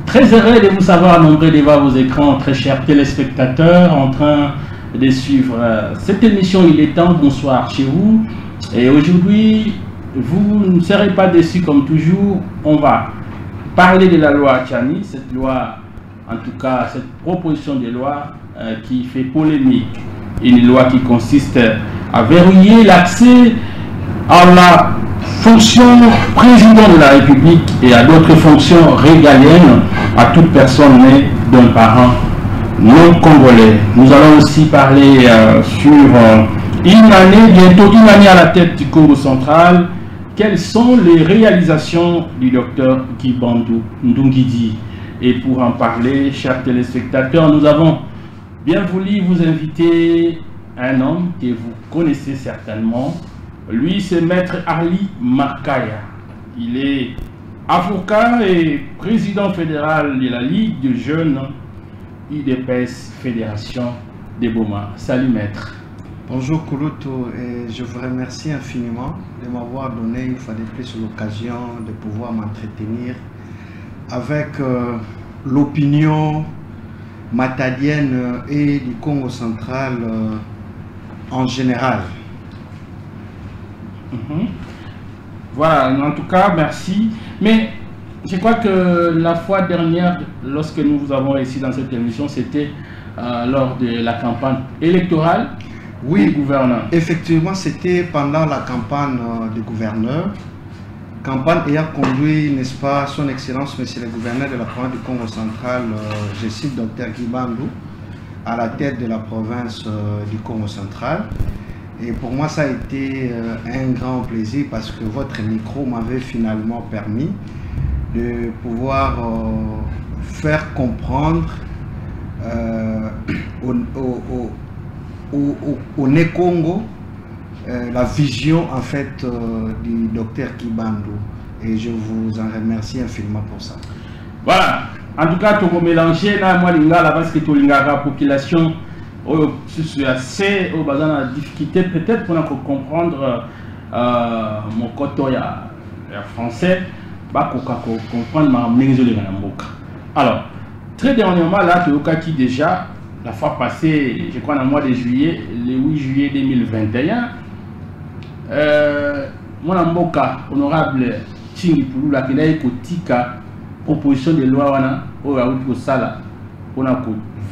Très heureux de vous avoir nombreux devant vos écrans, très chers téléspectateurs, en train de suivre cette émission Il est temps. Bonsoir chez vous. Et aujourd'hui, vous ne serez pas déçus comme toujours. On va parler de la loi Tchani, cette loi, en tout cas, cette proposition de loi qui fait polémique. Une loi qui consiste à verrouiller l'accès à la fonction président de la République et à d'autres fonctions régaliennes à toute personne née d'un parent non congolais. Nous allons aussi parler sur une année, bientôt une année à la tête du Congo central. Quelles sont les réalisations du docteur Guy-Bandou Ndungidi? Et pour en parler, chers téléspectateurs, nous avons bien voulu vous inviter un homme que vous connaissez certainement. Lui, c'est Maître Ali Makaya. Il est avocat et président fédéral de la Ligue de jeunes UDPS Fédération de Boma. Salut Maître. Bonjour Kouloutou, et je vous remercie infiniment de m'avoir donné une fois de plus l'occasion de pouvoir m'entretenir avec l'opinion matadienne et du Congo central en général. Voilà, en tout cas, merci. Mais je crois que la fois dernière, lorsque nous vous avons réussi dans cette émission, c'était lors de la campagne électorale du gouverneur. Effectivement, c'était pendant la campagne du gouverneur. Campagne ayant conduit, n'est-ce pas, son Excellence, Monsieur le gouverneur de la province du Congo central, je cite Dr Guy-Bandou, à la tête de la province du Congo central. Et pour moi, ça a été un grand plaisir parce que votre micro m'avait finalement permis de pouvoir faire comprendre au Né-Congo la vision en fait du docteur Guy-Bandou. Et je vous en remercie infiniment pour ça. Voilà. En tout cas, tu as mélangé là, moi, parce que tu as la population. C'est assez la difficulté peut-être pour comprendre mon côté français, comprendre ma alors très dernièrement là tu as déjà la fois passée, je crois dans le mois de juillet, le 8 juillet 2021, mon amboka honorable Tchingi Pulula qui a écoutika proposition de loi wana au sala on a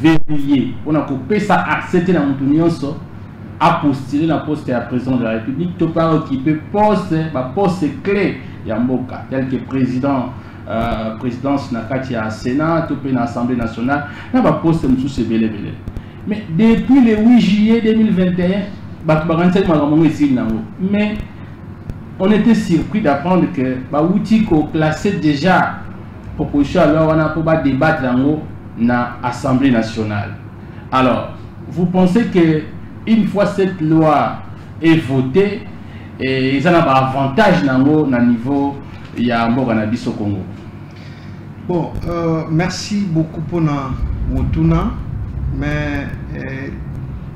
verrouiller, on a coupé ça, accepter la montunyonso, à postuler la poste à président de la République, tout pas occuper poste clé Yamboka, tel que président, présidence Nakati à Sénat, tout à l'Assemblée nationale, là va poste sous ce belé. Mais depuis le 8 juillet 2021, mais on était surpris d'apprendre que Baoutiko classait déjà proposition alors on a pas débattre dans l'Assemblée nationale. Alors, vous pensez que une fois cette loi est votée, et ils ont un avantage dans le niveau il y a au Congo? Bon, merci beaucoup pour Motuna, mais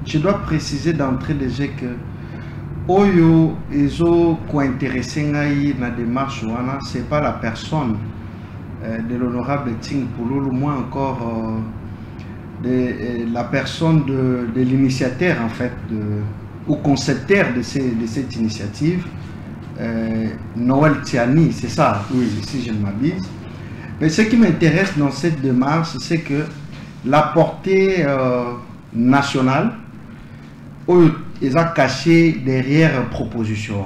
je dois préciser d'entrée déjà que Oyo ils ont intéressé dans la démarche, c'est pas la personne de l'honorable Ting Pouloulou, moins encore de la personne de l'initiateur en fait, ou concepteur de cette initiative, Noël Tiani, c'est ça, oui, si je ne m'abuse. Mais ce qui m'intéresse dans cette démarche, c'est que la portée nationale, ils ont caché derrière proposition.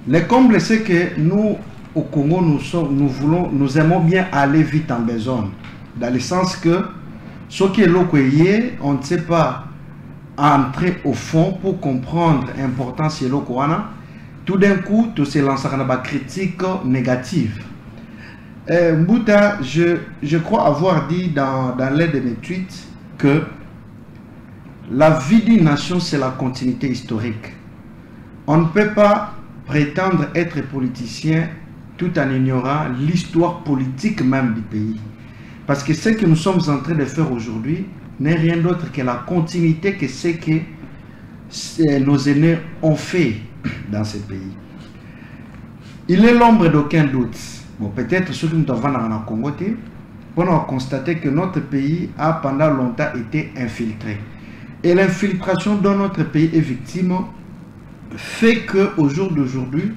Le comble, c'est que nous, au Congo, nous aimons bien aller vite en besogne, dans le sens que ce qui est locoyé, on ne sait pas entrer au fond pour comprendre l'importance de l'Okoana. Tout d'un coup, tout se lance dans la critique négative. Mbouta, je crois avoir dit dans l'un de mes tweets que la vie d'une nation, c'est la continuité historique. On ne peut pas prétendre être politicien tout en ignorant l'histoire politique même du pays. Parce que ce que nous sommes en train de faire aujourd'hui, n'est rien d'autre que la continuité que ce que nos aînés ont fait dans ce pays. Il est l'ombre d'aucun doute. Bon, peut-être ceux qui nous avons dans le Congo, on a constaté que notre pays a pendant longtemps été infiltré. Et l'infiltration dans notre pays est victime fait qu'au jour d'aujourd'hui,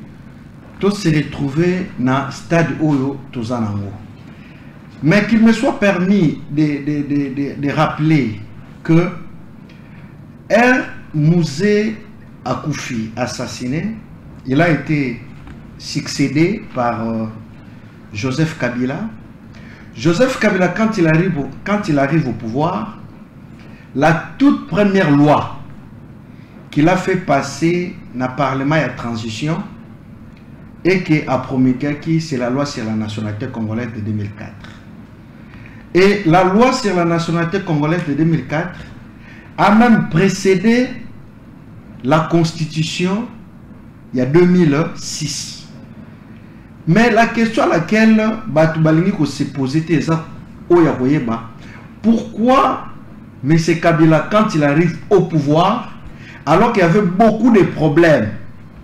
tout se retrouvé dans le stade où tout en haut. Mais qu'il me soit permis de rappeler que Mouzé Akoufi assassiné, il a été succédé par Joseph Kabila. Joseph Kabila, quand il arrive au pouvoir, la toute première loi qu'il a fait passer dans le Parlement de transition et qui a promulgué, c'est la loi sur la nationalité congolaise de 2004. Et la loi sur la nationalité congolaise de 2004 a même précédé la Constitution il y a 2006. Mais la question à laquelle Batubalingi s'est posée, c'est pourquoi M. Kabila, quand il arrive au pouvoir, alors qu'il y avait beaucoup de problèmes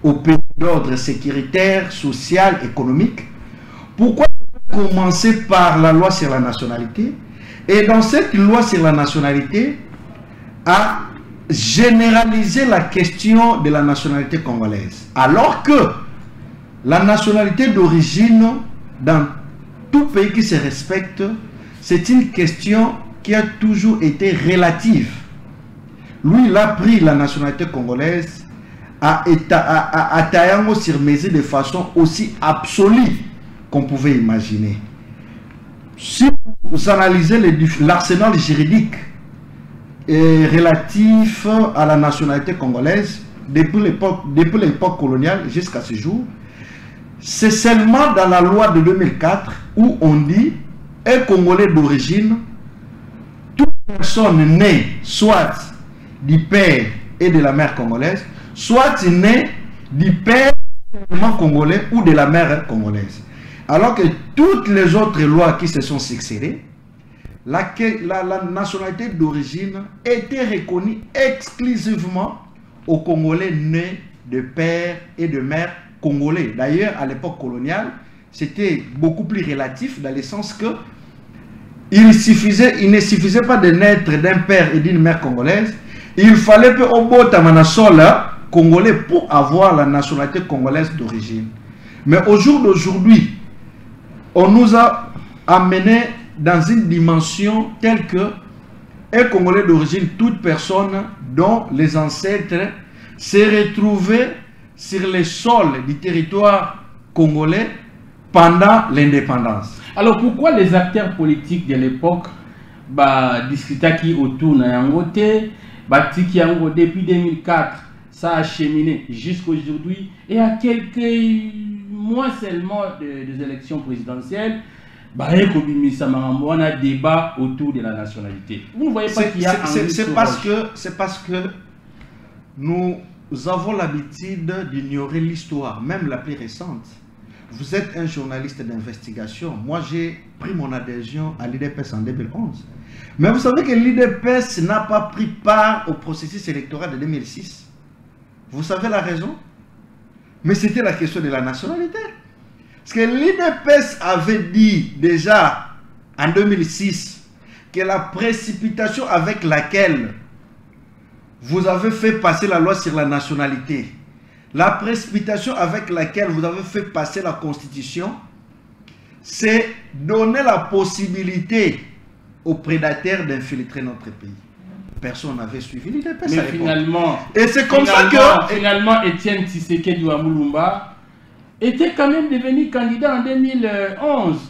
au pays d'ordre sécuritaire, social, économique, pourquoi commencer par la loi sur la nationalité et dans cette loi sur la nationalité à généraliser la question de la nationalité congolaise, alors que la nationalité d'origine dans tout pays qui se respecte, c'est une question qui a toujours été relative. Lui, il a pris la nationalité congolaise à Tayango sur mesure de façon aussi absolue qu'on pouvait imaginer. Si vous analysez l'arsenal juridique relatif à la nationalité congolaise, depuis l'époque coloniale jusqu'à ce jour, c'est seulement dans la loi de 2004 où on dit un Congolais d'origine, toute personne née soit du père et de la mère congolaise, soit née du père congolais ou de la mère congolaise. Alors que toutes les autres lois qui se sont succédées, la nationalité d'origine était reconnue exclusivement aux Congolais nés de père et de mère congolais. D'ailleurs, à l'époque coloniale, c'était beaucoup plus relatif dans le sens que il ne suffisait pas de naître d'un père et d'une mère congolaise. Il fallait que au congolais pour avoir la nationalité congolaise d'origine. Mais au jour d'aujourd'hui, on nous a amené dans une dimension telle que un Congolais d'origine, toute personne dont les ancêtres s'est retrouvé sur les sols du territoire congolais pendant l'indépendance. Alors pourquoi les acteurs politiques de l'époque discutaient qui autour de Yangote, depuis 2004, ça a cheminé jusqu'à aujourd'hui et à quelques mois seulement des élections présidentielles, on a débat autour de la nationalité. Vous ne voyez pas qu'il y a c'est parce que nous avons l'habitude d'ignorer l'histoire, même la plus récente. Vous êtes un journaliste d'investigation. Moi, j'ai pris mon adhésion à l'IDPS en 2011. Mais vous savez que l'IDPS n'a pas pris part au processus électoral de 2006. Vous savez la raison? Mais c'était la question de la nationalité. Parce que l'IDPS avait dit déjà en 2006 que la précipitation avec laquelle vous avez fait passer la loi sur la nationalité, la précipitation avec laquelle vous avez fait passer la Constitution, c'est donner la possibilité aux prédateurs d'infiltrer notre pays. Personne n'avait suivi l'IDPS. Mais finalement, et c'est comme ça que... Finalement, Étienne Tshisekedi Ouamulumba était quand même devenu candidat en 2011.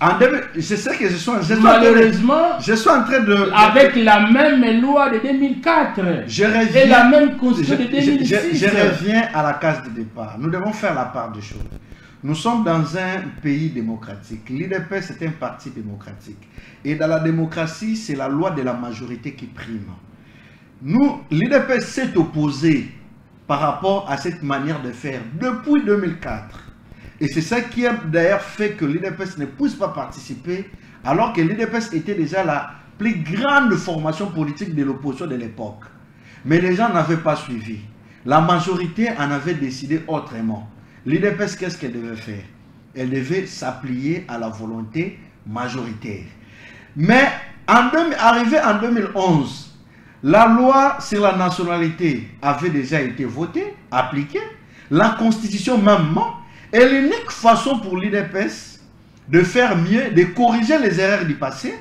Je sais que malheureusement, je suis en train de... Avec la même loi de 2004 et la même constitution de 2006. Je reviens à la case de départ. Nous devons faire la part des choses. Nous sommes dans un pays démocratique. L'IDPS est un parti démocratique. Et dans la démocratie, c'est la loi de la majorité qui prime. L'IDPS s'est opposé par rapport à cette manière de faire depuis 2004. Et c'est ça qui a d'ailleurs fait que l'IDPS ne puisse pas participer, alors que l'IDPS était déjà la plus grande formation politique de l'opposition de l'époque. Mais les gens n'avaient pas suivi. La majorité en avait décidé autrement. L'UDPS, qu'est-ce qu'elle devait faire? Elle devait s'applier à la volonté majoritaire. Mais arrivé en 2011, la loi sur la nationalité avait déjà été votée, appliquée. La constitution même. Et l'unique façon pour l'UDPS de faire mieux, de corriger les erreurs du passé,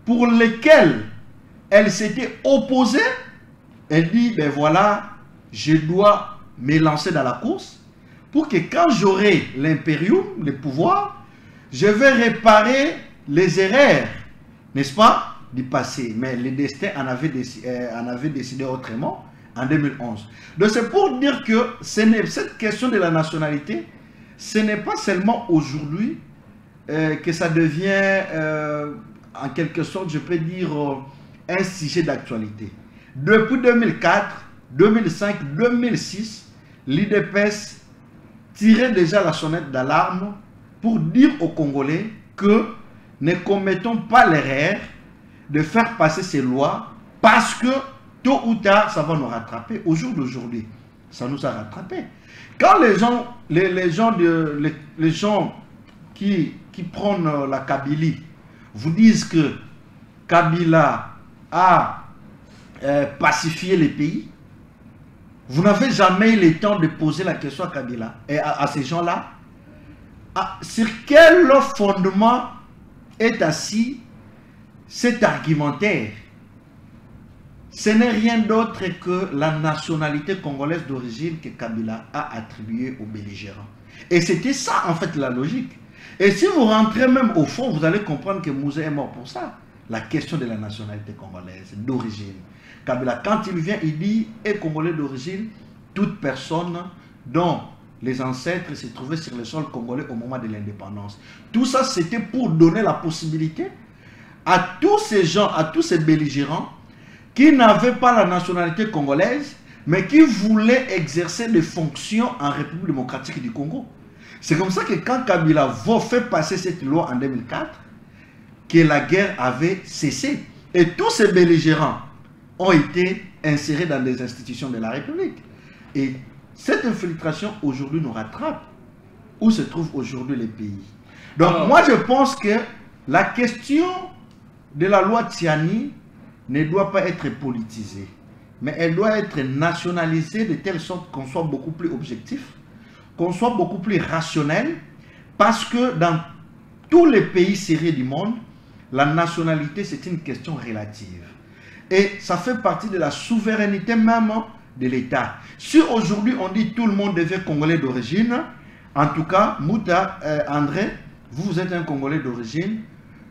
pour lesquelles elle s'était opposée, elle dit, ben voilà, je dois me lancer dans la course, pour que quand j'aurai l'impérium, le pouvoir, je vais réparer les erreurs, n'est-ce pas, du passé. Mais le destin en avait décidé autrement en 2011. Donc c'est pour dire que cette question de la nationalité, ce n'est pas seulement aujourd'hui que ça devient, en quelque sorte, je peux dire, un sujet d'actualité. Depuis 2004, 2005, 2006, l'UDPS tirait déjà la sonnette d'alarme pour dire aux Congolais que ne commettons pas l'erreur de faire passer ces lois parce que tôt ou tard, ça va nous rattraper. Au jour d'aujourd'hui, ça nous a rattrapés. Quand les gens qui prennent la Kabylie vous disent que Kabila a pacifié les pays, vous n'avez jamais eu le temps de poser la question à Kabila et à ces gens-là. Sur quel fondement est assis cet argumentaire? Ce n'est rien d'autre que la nationalité congolaise d'origine que Kabila a attribuée aux belligérants. Et c'était ça en fait la logique. Et si vous rentrez même au fond, vous allez comprendre que Mouzé est mort pour ça. La question de la nationalité congolaise d'origine. Kabila, quand il vient, il dit est congolais d'origine, toute personne dont les ancêtres se trouvaient sur le sol congolais au moment de l'indépendance. Tout ça, c'était pour donner la possibilité à tous ces gens, à tous ces belligérants qui n'avaient pas la nationalité congolaise, mais qui voulaient exercer des fonctions en République démocratique du Congo. C'est comme ça que quand Kabila fait passer cette loi en 2004, que la guerre avait cessé. Et tous ces belligérants ont été insérés dans des institutions de la République. Et cette infiltration aujourd'hui nous rattrape. Où se trouvent aujourd'hui les pays? Donc moi je pense que la question de la loi Tiani ne doit pas être politisée, mais elle doit être nationalisée de telle sorte qu'on soit beaucoup plus objectif, qu'on soit beaucoup plus rationnel, parce que dans tous les pays serrés du monde, la nationalité c'est une question relative. Et ça fait partie de la souveraineté même de l'État. Si aujourd'hui on dit tout le monde devient congolais d'origine, en tout cas, Mouta, André, vous êtes un congolais d'origine,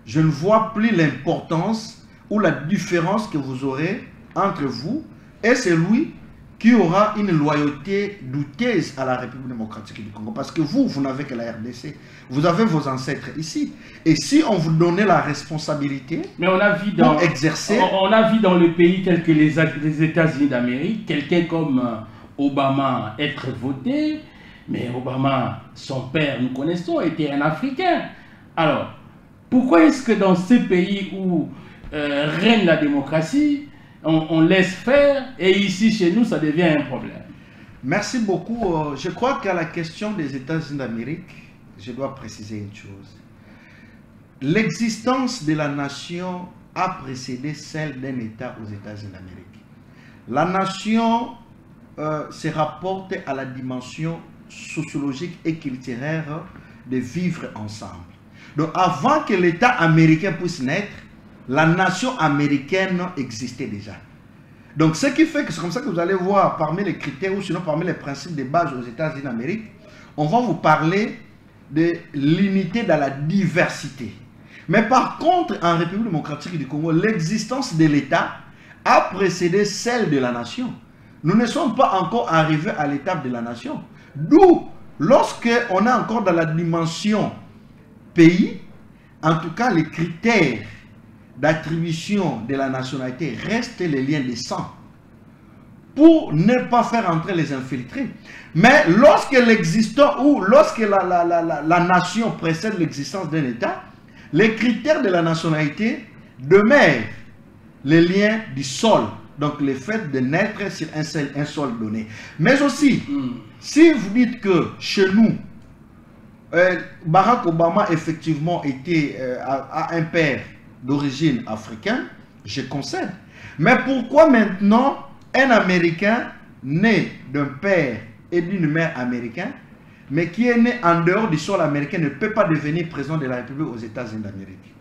je ne vois plus l'importance ou la différence que vous aurez entre vous et celui qui aura une loyauté douteuse à la République démocratique du Congo. Parce que vous n'avez que la RDC. Vous avez vos ancêtres ici. Et si on vous donnait la responsabilité pour exercer... On a vu dans le pays tel que les États-Unis d'Amérique, quelqu'un comme Obama être voté, mais Obama, son père, nous connaissons, était un Africain. Alors, pourquoi est-ce que dans ces pays où règne la démocratie, on laisse faire, et ici chez nous ça devient un problème? Merci beaucoup. Je crois qu'à la question des États-Unis d'Amérique, je dois préciser une chose. L'existence de la nation a précédé celle d'un État aux États-Unis d'Amérique. La nation se rapporte à la dimension sociologique et culturelle de vivre ensemble. Donc avant que l'État américain puisse naître, la nation américaine existait déjà. Donc ce qui fait que c'est comme ça que vous allez voir parmi les critères ou sinon parmi les principes de base aux États-Unis d'Amérique, on va vous parler de l'unité dans la diversité. Mais par contre, en République démocratique du Congo, l'existence de l'État a précédé celle de la nation. Nous ne sommes pas encore arrivés à l'étape de la nation. D'où, lorsque on est encore dans la dimension pays, en tout cas les critères d'attribution de la nationalité restent les liens de sang pour ne pas faire entrer les infiltrés. Mais lorsque l'existant ou lorsque la nation précède l'existence d'un État, les critères de la nationalité demeure les liens du sol, donc le fait de naître sur un sol donné. Mais aussi, si vous dites que chez nous, Barack Obama effectivement a un père d'origine africaine, je concède. Mais pourquoi maintenant un Américain né d'un père et d'une mère américaine, mais qui est né en dehors du sol américain, ne peut pas devenir président de la République aux États-Unis d'Amérique?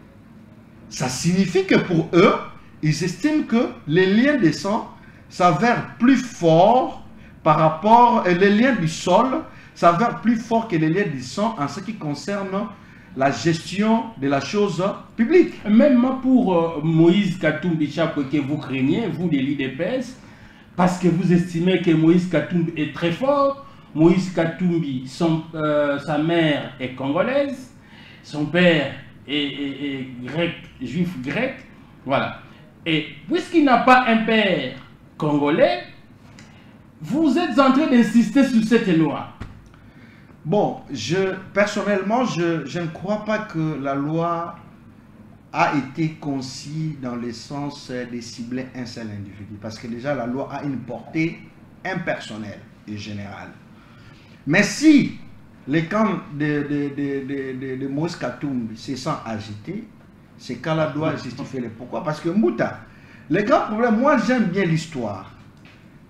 Ça signifie que pour eux, ils estiment que les liens de sang s'avèrent plus forts par rapport, les liens du sol s'avèrent plus forts que les liens du sang en ce qui concerne la gestion de la chose publique. Même pour Moïse Katumbi Chapwe que vous craignez, vous les l'IDPS, parce que vous estimez que Moïse Katumbi est très fort. Moïse Katumbi, sa mère est congolaise, son père est grec, juif grec, voilà. Et puisqu'il n'a pas un père congolais, vous êtes en train d'insister sur cette loi. Bon, personnellement, je ne crois pas que la loi a été conçue dans le sens de cibler un seul individu. Parce que déjà, la loi a une portée impersonnelle et générale. Mais si les camps de Moïse Katumbi se sont agités, c'est quand la loi justifier le pourquoi. Parce que Mouta, le grand problème, moi j'aime bien l'histoire.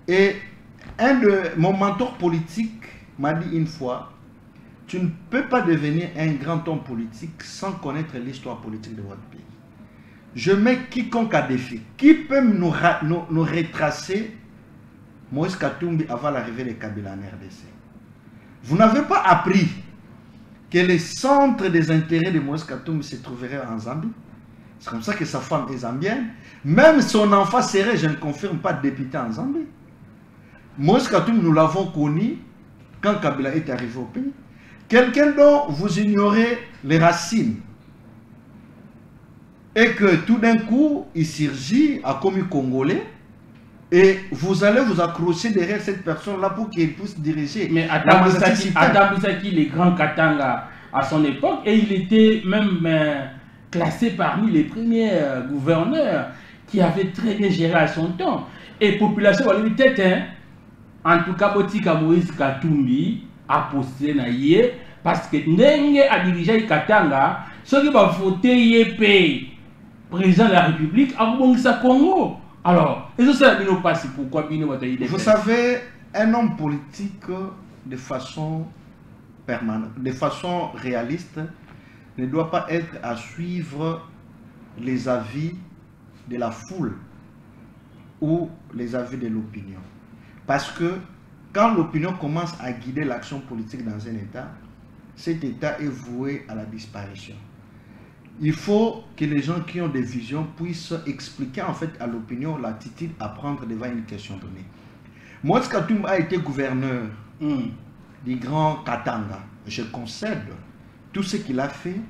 Et un de mon mentor politique m'a dit une fois, tu ne peux pas devenir un grand homme politique sans connaître l'histoire politique de votre pays. Je mets quiconque à défi. Qui peut nous retracer Moïse Katumbi avant l'arrivée de Kabila en RDC? Vous n'avez pas appris que le centre des intérêts de Moïse Katumbi se trouverait en Zambie. C'est comme ça que sa femme est zambienne. Même son enfant serait, je ne confirme pas, député en Zambie. Moïse Katumbi, nous l'avons connu quand Kabila est arrivé au pays. Quelqu'un dont vous ignorez les racines. Et que tout d'un coup, il surgit à commis congolais. Et vous allez vous accrocher derrière cette personne-là pour qu'il puisse diriger. Mais Adam Bissaki, les grands Katanga à son époque, et il était même classé parmi les premiers gouverneurs qui avaient très bien géré à son temps. Et la population va lui tête, hein, en tout cas, Botika Moïse Katumbi a posté naïe parce que Ndenge a dirigé Katanga, ceux qui vont voter YP, président de la République, à Bongisa Congo. Alors, et ça, pourquoi vous savez, un homme politique de façon permanente, de façon réaliste, ne doit pas être à suivre les avis de la foule ou les avis de l'opinion. Parce que quand l'opinion commence à guider l'action politique dans un État, cet État est voué à la disparition. Il faut que les gens qui ont des visions puissent expliquer en fait à l'opinion l'attitude à prendre devant une question donnée. Moïse Katumbi a été gouverneur du Grand Katanga. Je concède tout ce qu'il a fait,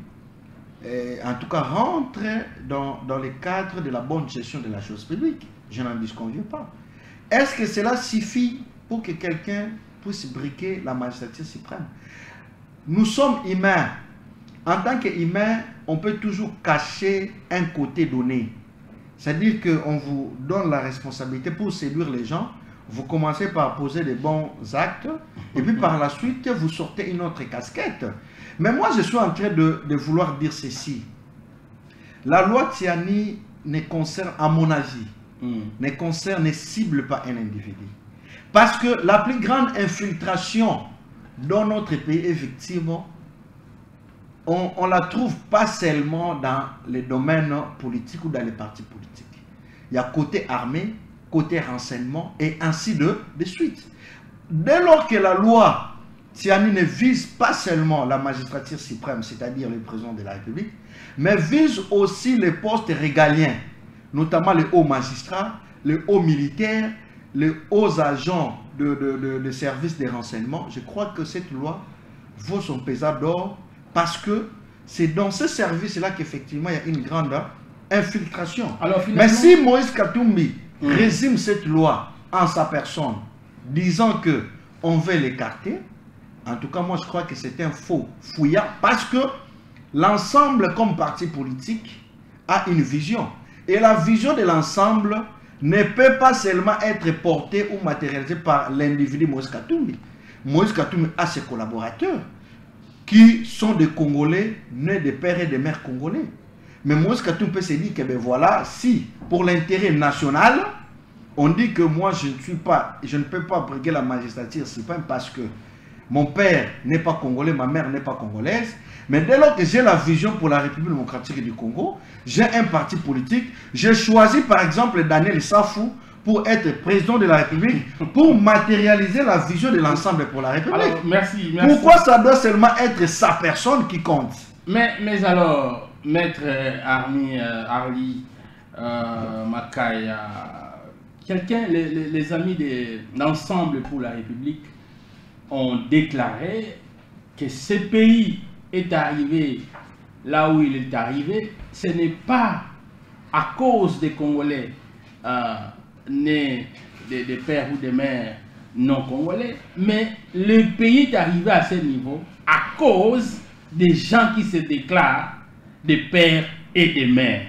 en tout cas rentre dans le cadre de la bonne gestion de la chose publique. Je n'en disconviens pas. Est-ce que cela suffit pour que quelqu'un puisse briquer la magistrature suprême? Nous sommes humains. En tant qu'humain, on peut toujours cacher un côté donné. C'est-à-dire qu'on vous donne la responsabilité pour séduire les gens. Vous commencez par poser des bons actes. Et puis par la suite, vous sortez une autre casquette. Mais moi, je suis en train de vouloir dire ceci. La loi Tiani ne concerne, à mon avis, ne cible pas un individu. Parce que la plus grande infiltration dans notre pays, effectivement, on ne la trouve pas seulement dans les domaines politiques ou dans les partis politiques. Il y a côté armée, côté renseignement et ainsi de suite. Dès lors que la loi Tiani ne vise pas seulement la magistrature suprême, c'est-à-dire le président de la République, mais vise aussi les postes régaliens, notamment les hauts magistrats, les hauts militaires, les hauts agents de services de renseignement. Je crois que cette loi vaut son pesant d'or parce que c'est dans ce service-là qu'effectivement il y a une grande infiltration. Alors, mais si Moïse Katumbi résume cette loi en sa personne, disant que on veut l'écarter, en tout cas moi je crois que c'est un faux fouillard parce que l'ensemble comme parti politique a une vision. Et la vision de l'ensemble ne peut pas seulement être portée ou matérialisée par l'individu Moïse Katumbi. Moïse Katumbi a ses collaborateurs qui sont des Congolais nés de pères et de mères congolais. Mais Moïse Katumbi peut se dire que ben voilà, si pour l'intérêt national, on dit que moi je ne peux pas briguer la magistrature, c'est pas parce que mon père n'est pas congolais, ma mère n'est pas congolaise. Mais dès lors que j'ai la vision pour la République démocratique du Congo, j'ai un parti politique, j'ai choisi par exemple Daniel Safou pour être président de la République, pour matérialiser la vision de l'ensemble pour la République. Alors, merci. Pourquoi ça doit seulement être sa personne qui compte? Mais alors, Maître Arli Makaya, les amis de l'ensemble pour la République ont déclaré que ce pays est arrivé là où il est arrivé, ce n'est pas à cause des Congolais nés des pères ou des mères non congolais, mais le pays est arrivé à ce niveau à cause des gens qui se déclarent des pères et des mères.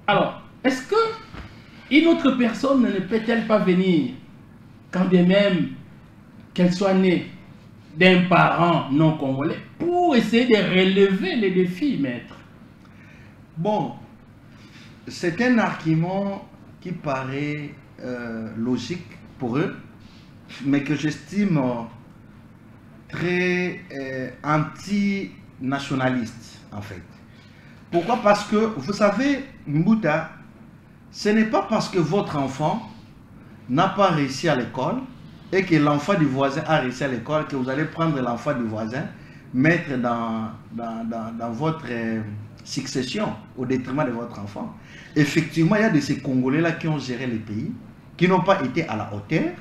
Alors, est-ce que une autre personne ne peut-elle pas venir, quand bien même qu'elle soit née d'un parent non congolais, pour essayer de relever les défis, maître? Bon, c'est un argument qui paraît logique pour eux, mais que j'estime très anti-nationaliste, en fait. Pourquoi? Parce que, vous savez, Mbouta, ce n'est pas parce que votre enfant n'a pas réussi à l'école et que l'enfant du voisin a réussi à l'école que vous allez prendre l'enfant du voisin, mettre dans votre succession au détriment de votre enfant. Effectivement, il y a de ces Congolais-là qui ont géré le pays, qui n'ont pas été à la hauteur.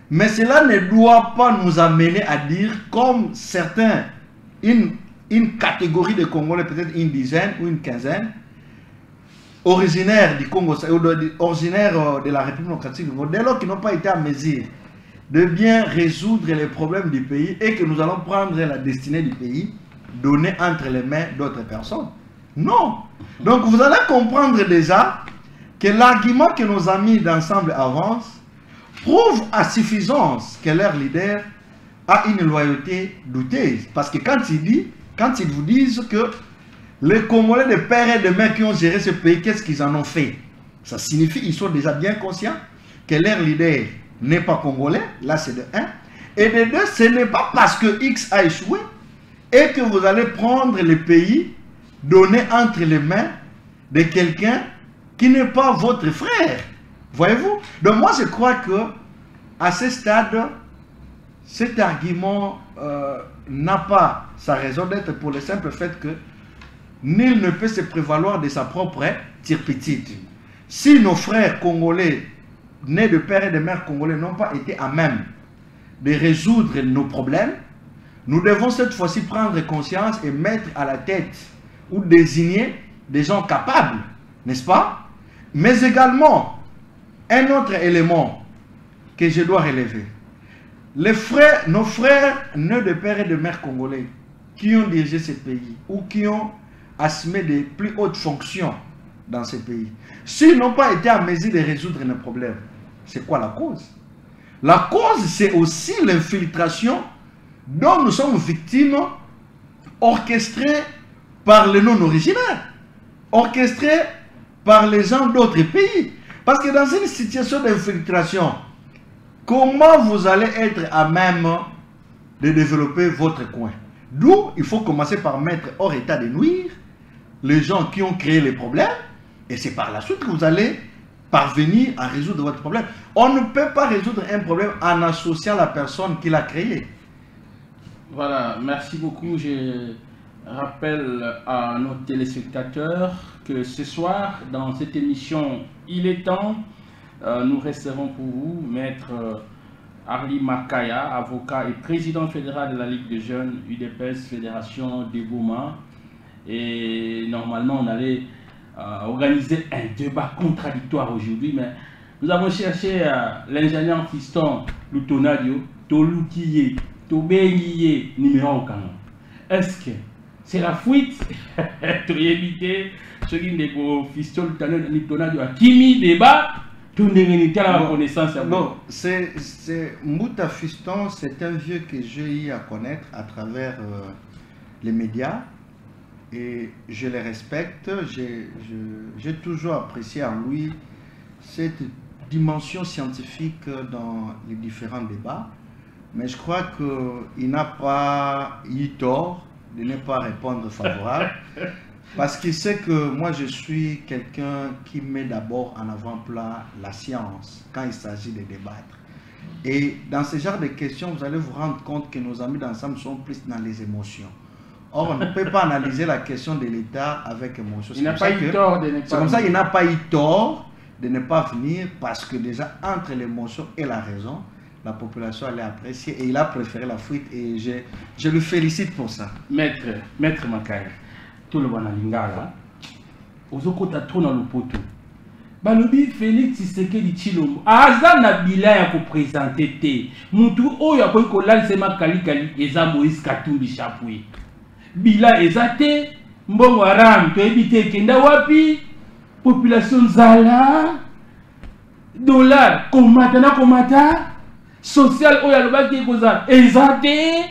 Mais cela ne doit pas nous amener à dire, comme certains, une catégorie de Congolais, peut-être une dizaine ou une quinzaine, originaires du Congo, originaires de la République démocratique du Congo, dès lors qu'ils n'ont pas été à mesure de bien résoudre les problèmes du pays et que nous allons prendre la destinée du pays, donner entre les mains d'autres personnes. Non. Donc vous allez comprendre déjà que l'argument que nos amis d'ensemble avancent prouve à suffisance que leur leader a une loyauté douteuse. Parce que quand ils vous disent que les Congolais de père et de mère qui ont géré ce pays, qu'est-ce qu'ils en ont fait? Ça signifie qu'ils sont déjà bien conscients que leur leader n'est pas congolais. Là, c'est de 1. Et de 2, ce n'est pas parce que X a échoué et que vous allez prendre le pays, donner entre les mains de quelqu'un qui n'est pas votre frère. Voyez-vous? Donc moi, je crois que à ce stade, cet argument n'a pas sa raison d'être pour le simple fait que nul ne peut se prévaloir de sa propre turpitude. Si nos frères congolais, nés de pères et de mères congolais, n'ont pas été à même de résoudre nos problèmes, nous devons cette fois-ci prendre conscience et mettre à la tête ou désigner des gens capables, n'est-ce pas? Mais également, un autre élément que je dois relever. Nos frères nés de pères et de mères congolais qui ont dirigé ce pays ou qui ont assumé des plus hautes fonctions dans ce pays, s'ils n'ont pas été à mesure de résoudre nos problèmes, c'est quoi la cause? La cause, c'est aussi l'infiltration dont nous sommes victimes, orchestrée par les non-originaires, orchestrée par les gens d'autres pays. Parce que dans une situation d'infiltration, comment vous allez être à même de développer votre coin? D'où il faut commencer par mettre hors état de nuire les gens qui ont créé les problèmes, et c'est par la suite que vous allez parvenir à résoudre votre problème. On ne peut pas résoudre un problème en associant la personne qui l'a créé. Voilà, merci beaucoup. Je rappelle à nos téléspectateurs que ce soir, dans cette émission Il est temps, nous resterons pour vous, Maître Arli Makaya, avocat et président fédéral de la Ligue des jeunes UDPS, Fédération des Bouma. Et normalement, on allait organiser un débat contradictoire aujourd'hui, mais nous avons cherché l'ingénieur Fiston Lutonadio, Tolukiye, Tobengiye, numéro au canon. Est-ce que c'est la fuite. Tu éviter ce qui n'est pas fiston de Kimi débat. Tout n'est pas la reconnaissance. Non, c'est Mouta Fiston, c'est un vieux que j'ai eu à connaître à travers les médias et je le respecte. J'ai toujours apprécié en lui cette dimension scientifique dans les différents débats, mais je crois qu'il n'a pas eu tort de ne pas répondre favorable. Parce qu'il sait que moi je suis quelqu'un qui met d'abord en avant-plan la science quand il s'agit de débattre. Et dans ce genre de questions, vous allez vous rendre compte que nos amis d'ensemble sont plus dans les émotions. Or, on ne peut pas analyser la question de l'État avec émotion. Il n'a pas eu tort de ne pas C'est comme ça qu'il n'a pas eu tort de ne pas venir parce que déjà entre l'émotion et la raison, la population allait apprécier et il a préféré la fuite et je le félicite pour ça. Maître Makaya. Tout le monde a lingala. Ozokota trop dans le poteau. Balobi Félix Tshisekedi Tshilombo. Aza na bilan ya ko présenter té. Mutu oyo akoyi ko lansema kali eza Moïse Katumbi Chapwe. Bilan eza té mbongo aram to ebité kenda wapi? Population zala dollar komata social oyo alobaki koza eza té.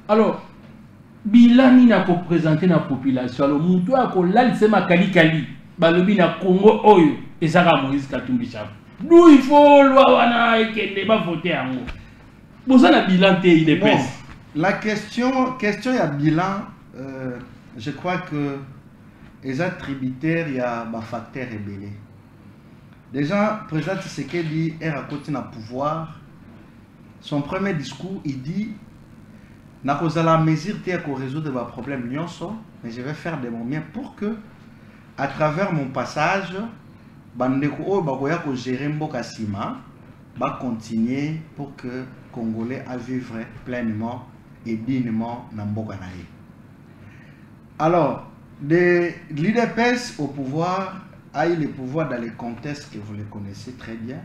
Alors bilani na ko présenter na population alors mutu ako lalisema kali balobi na Congo oyo ezaka Moïse Katumbi Chapwe d'où il faut loi wana ekende ba voter yango boza na bilan te il est bon, la question ya bilan je crois que les attributaires il y a ba facteur rebelle déjà président Tshisekedi est à côté na pouvoir son premier discours il dit na kozala mesure te ko résoudre les problèmes nyonso mais je vais faire de mon mieux pour que à travers mon passage bandeko oyo bakoya ko gérer mboka sima ba continuer pour que Congolais a vivre pleinement et dignement na mboka na ye. Alors de l'UDPS au pouvoir a eu le pouvoir dans les contextes que vous le connaissez très bien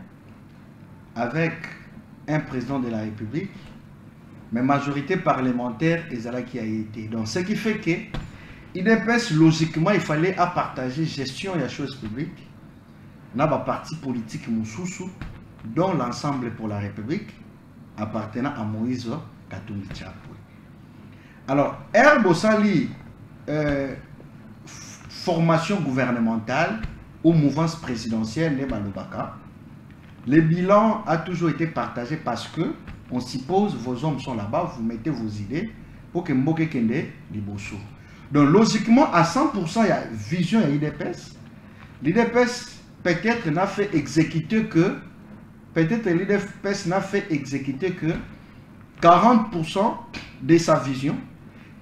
avec un président de la République mais majorité parlementaire et ça qui a été. Donc ce qui fait que l'UDPS logiquement il fallait à partager gestion et la chose publique. N'a pas parti politique Moussoussou dont l'ensemble pour la République appartenant à Moïse Katumbi Chapwe. Alors Herbosali formation gouvernementale ou mouvance présidentielle le bilan a toujours été partagé parce que on suppose vos hommes sont là-bas, vous mettez vos idées pour que Mboke Kende liboso. Donc logiquement à 100% il y a vision et l'UDPS. L'UDPS peut-être n'a fait exécuter que 40% de sa vision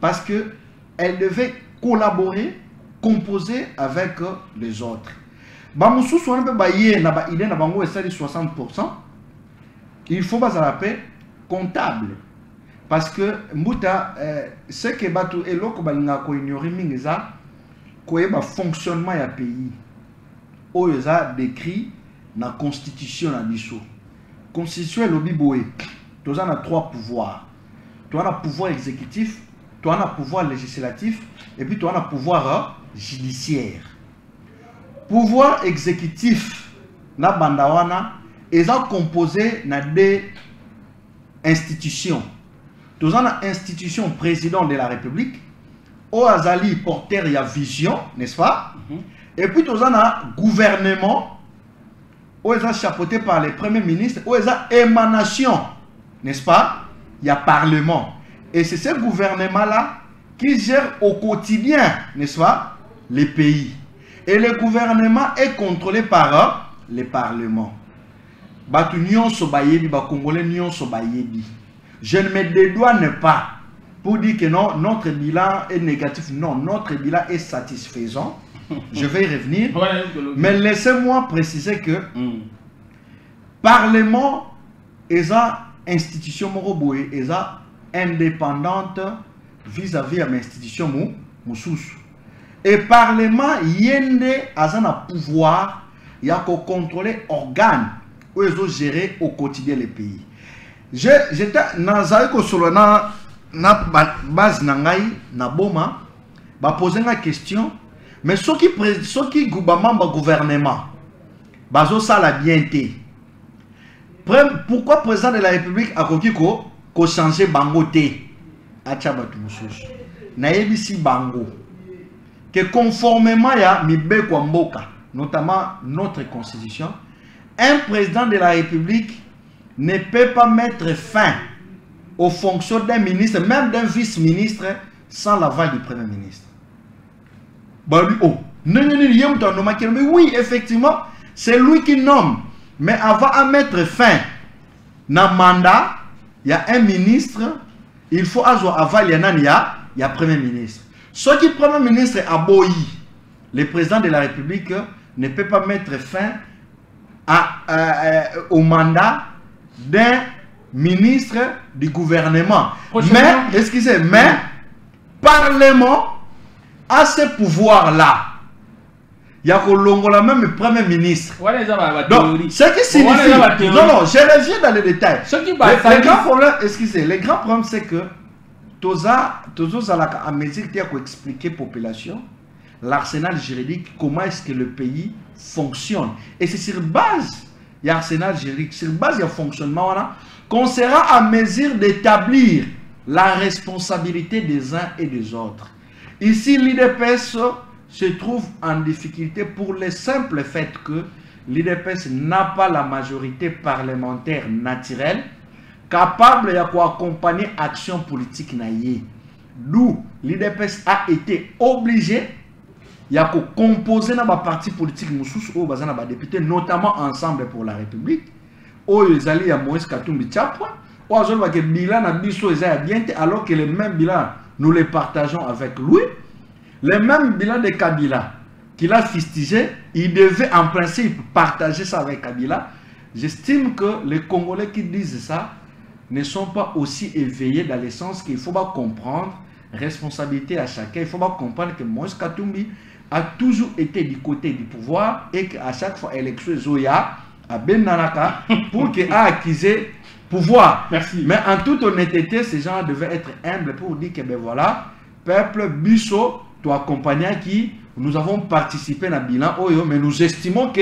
parce que elle devait collaborer, composer avec les autres. Bamoussou soit un peu baillé na ba idée na bango et ça dit 60%. Il faut pas la paix comptable parce que Mouta ce que batu eloko balinga ko ignorer mingiza ko yeba fonctionnement ya pays oyo za décrit na constitution na biso. Constitution lobi boé. Tu as 3 pouvoirs. Tu as un pouvoir exécutif, tu as un pouvoir législatif et puis tu as un pouvoir judiciaire. Pouvoir exécutif na bandawana est composé na des institutions. Tu as une institution président de la République, au azali porteur ya vision, n'est-ce pas? Et puis tu as un gouvernement, où est chapeauté par les premiers ministres, où est émanation, n'est-ce pas? Il y a parlement. Et c'est ce gouvernement-là qui gère au quotidien, n'est-ce pas? Les pays. Et le gouvernement est contrôlé par le parlement. Batu nyon sobayebi, ba Congolais nyon sobayebi. Je ne me dédouane pas pour dire que non, notre bilan est négatif. Non, notre bilan est satisfaisant. Je vais y revenir. Mais laissez-moi préciser que Parlement est une institution moroboué, est indépendante vis-à-vis de l'institution Moussous. Et Parlement yende a un pouvoir, il y a qu'à contrôler organes où ils ont géré au quotidien les pays. J'étais dans na base nangai na boma ba poser la question mais ceux qui gouvernement gouvernement bazo sala bien té pourquoi président de la République a ko changer bango té acha batu mususu na yebisi bango que conformément à Mibe Kwamboka, notamment notre constitution, un président de la République ne peut pas mettre fin aux fonctions d'un ministre, même d'un vice-ministre, sans l'aval du Premier ministre. Oui, effectivement, c'est lui qui nomme. Mais avant de mettre fin à un mandat, il y a un ministre, il faut avoir aval, il y a un Premier ministre. Ce qui Premier ministre aboyi, le président de la République ne peut pas mettre fin au mandat d'un ministre du gouvernement. Mais, excusez, mais Parlement a ce pouvoir-là. Il y a que même Premier ministre. Donc, ce qui signifie... Non, je reviens dans les détails. Le grand problème, excusez, le grand problème, c'est que toujours à mesure qu'il y a expliquer la population l'arsenal juridique, comment est-ce que le pays fonctionne. Et c'est sur base de l'arsenal juridique, sur base du fonctionnement, qu'on sera à mesure d'établir la responsabilité des uns et des autres. Ici, l'IDPS se trouve en difficulté pour le simple fait que l'IDPS n'a pas la majorité parlementaire naturelle capable d'accompagner l'action politique. D'où l'IDPS a été obligé de composer dans parti politique ou député, notamment Ensemble pour la République, où ils allaient à Moïse Katumbi Tchapwa, où ils ont bilan alors que le même bilan nous le partageons avec lui. Le même bilan de Kabila qu'il a fustigé, il devait en principe partager ça avec Kabila. J'estime que les Congolais qui disent ça ne sont pas aussi éveillés dans le sens qu'il faut pas comprendre responsabilité à chacun. Il faut pas comprendre que Moïse Katumbi a toujours été du côté du pouvoir et qu'à chaque fois élection Zoya à Ben Nanaka pour qu'il a acquis pouvoir. Merci. Mais en toute honnêteté, ces gens devaient être humbles pour dire que ben voilà, peuple Busso, toi accompagnant qui nous avons participé dans le bilan, mais nous estimons que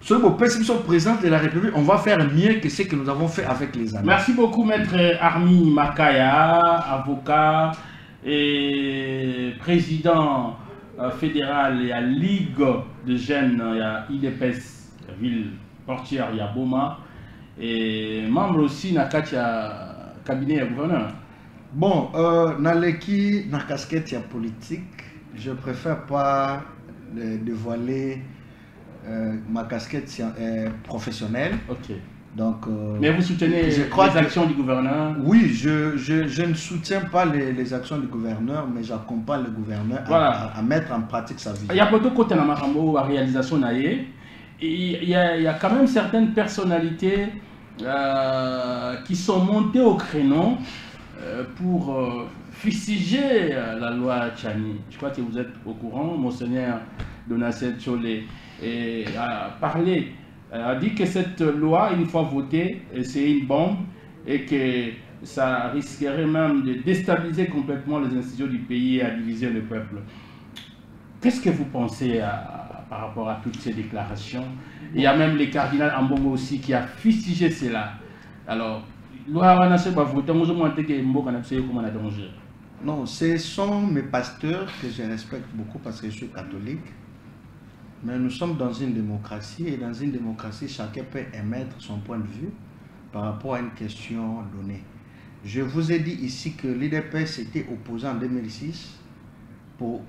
ce qui sont présidents de la République, on va faire mieux que ce que nous avons fait avec les amis. Merci beaucoup, maître Armi Makaya, avocat et président fédéral et à Ligue de jeunes, il y a IDPS, ville portière, il y a Boma, et membre aussi dans le cabinet du gouverneur. Bon, dans la casquette politique, je préfère pas dévoiler ma casquette professionnelle. Ok. Donc, mais vous soutenez les actions du gouverneur? Oui, je ne soutiens pas les actions du gouverneur, mais j'accompagne le gouverneur à mettre en pratique sa vision. Il y a beaucoup de côtés dans la réalisation. Il y a quand même certaines personnalités qui sont montées au créneau pour fustiger la loi Tchani. Je crois que vous êtes au courant. Monseigneur Donacel Tcholé a parlé, a dit que cette loi, une fois votée, c'est une bombe et que ça risquerait même de déstabiliser complètement les institutions du pays et à diviser le peuple. Qu'est-ce que vous pensez par rapport à toutes ces déclarations? Il y a même le cardinal Ambongo aussi qui a fustigé cela. Alors, non, ce sont mes pasteurs que je respecte beaucoup parce que je suis catholique. Mais nous sommes dans une démocratie et dans une démocratie, chacun peut émettre son point de vue par rapport à une question donnée. Je vous ai dit ici que l'IDPS était opposé en 2006